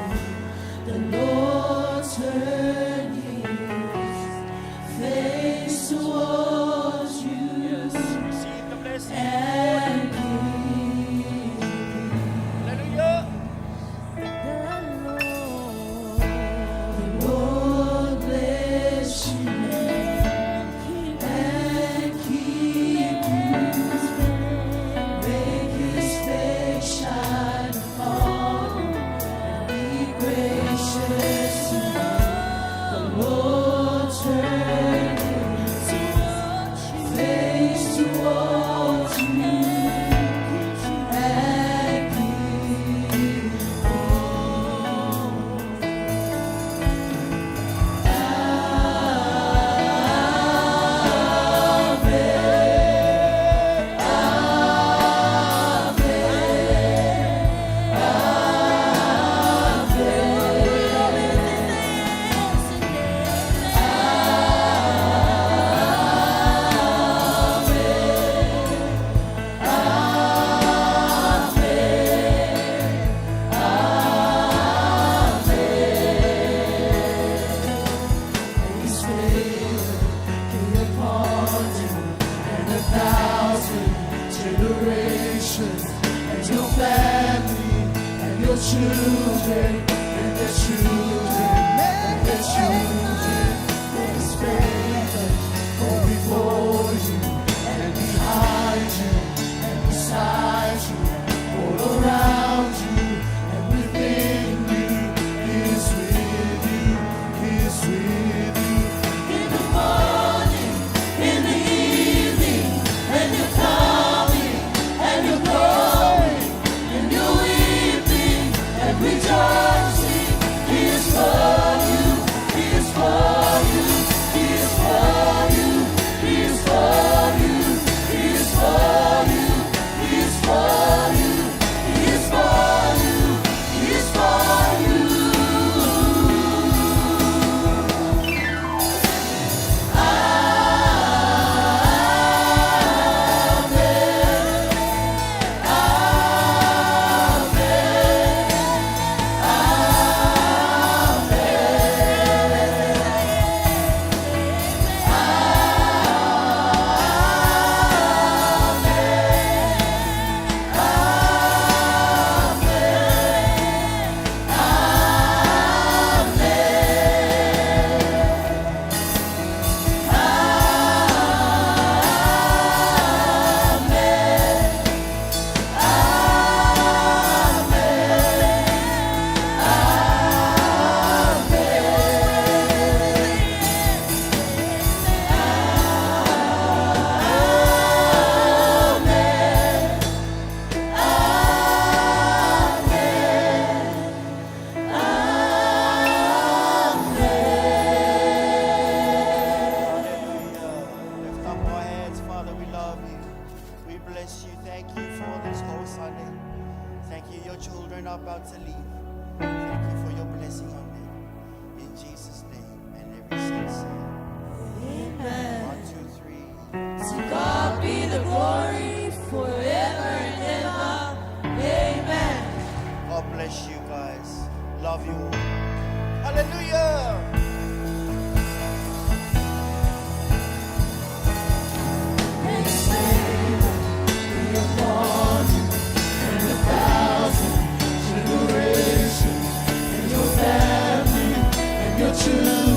The Lord turn his face towards you
Receive the blessing.
and give you
Hallelujah.
the your children, and their children, and their children. May His favor go before you, and behind you, and beside you, all around you, and within you. He is with you, He is with you. In the morning, in the evening, and you're coming, and you're going, and you're weeping, and rejoicing. He is for you, He is for you, He is for you, He is for you, He is for you, He is for you, He is for you, He is for you.
Lift up our heads, Father, we love you. We bless you. Thank you for this whole Sunday. Thank you, your children are about to leave. Thank you for your blessing on them. In Jesus' name. And every saint say,
Amen.
1, 2, 3.
To God be the glory forever and ever. Amen.
God bless you guys. Love you all. Hallelujah.
May His favor be upon you and 1,000 generations, and your family and your children.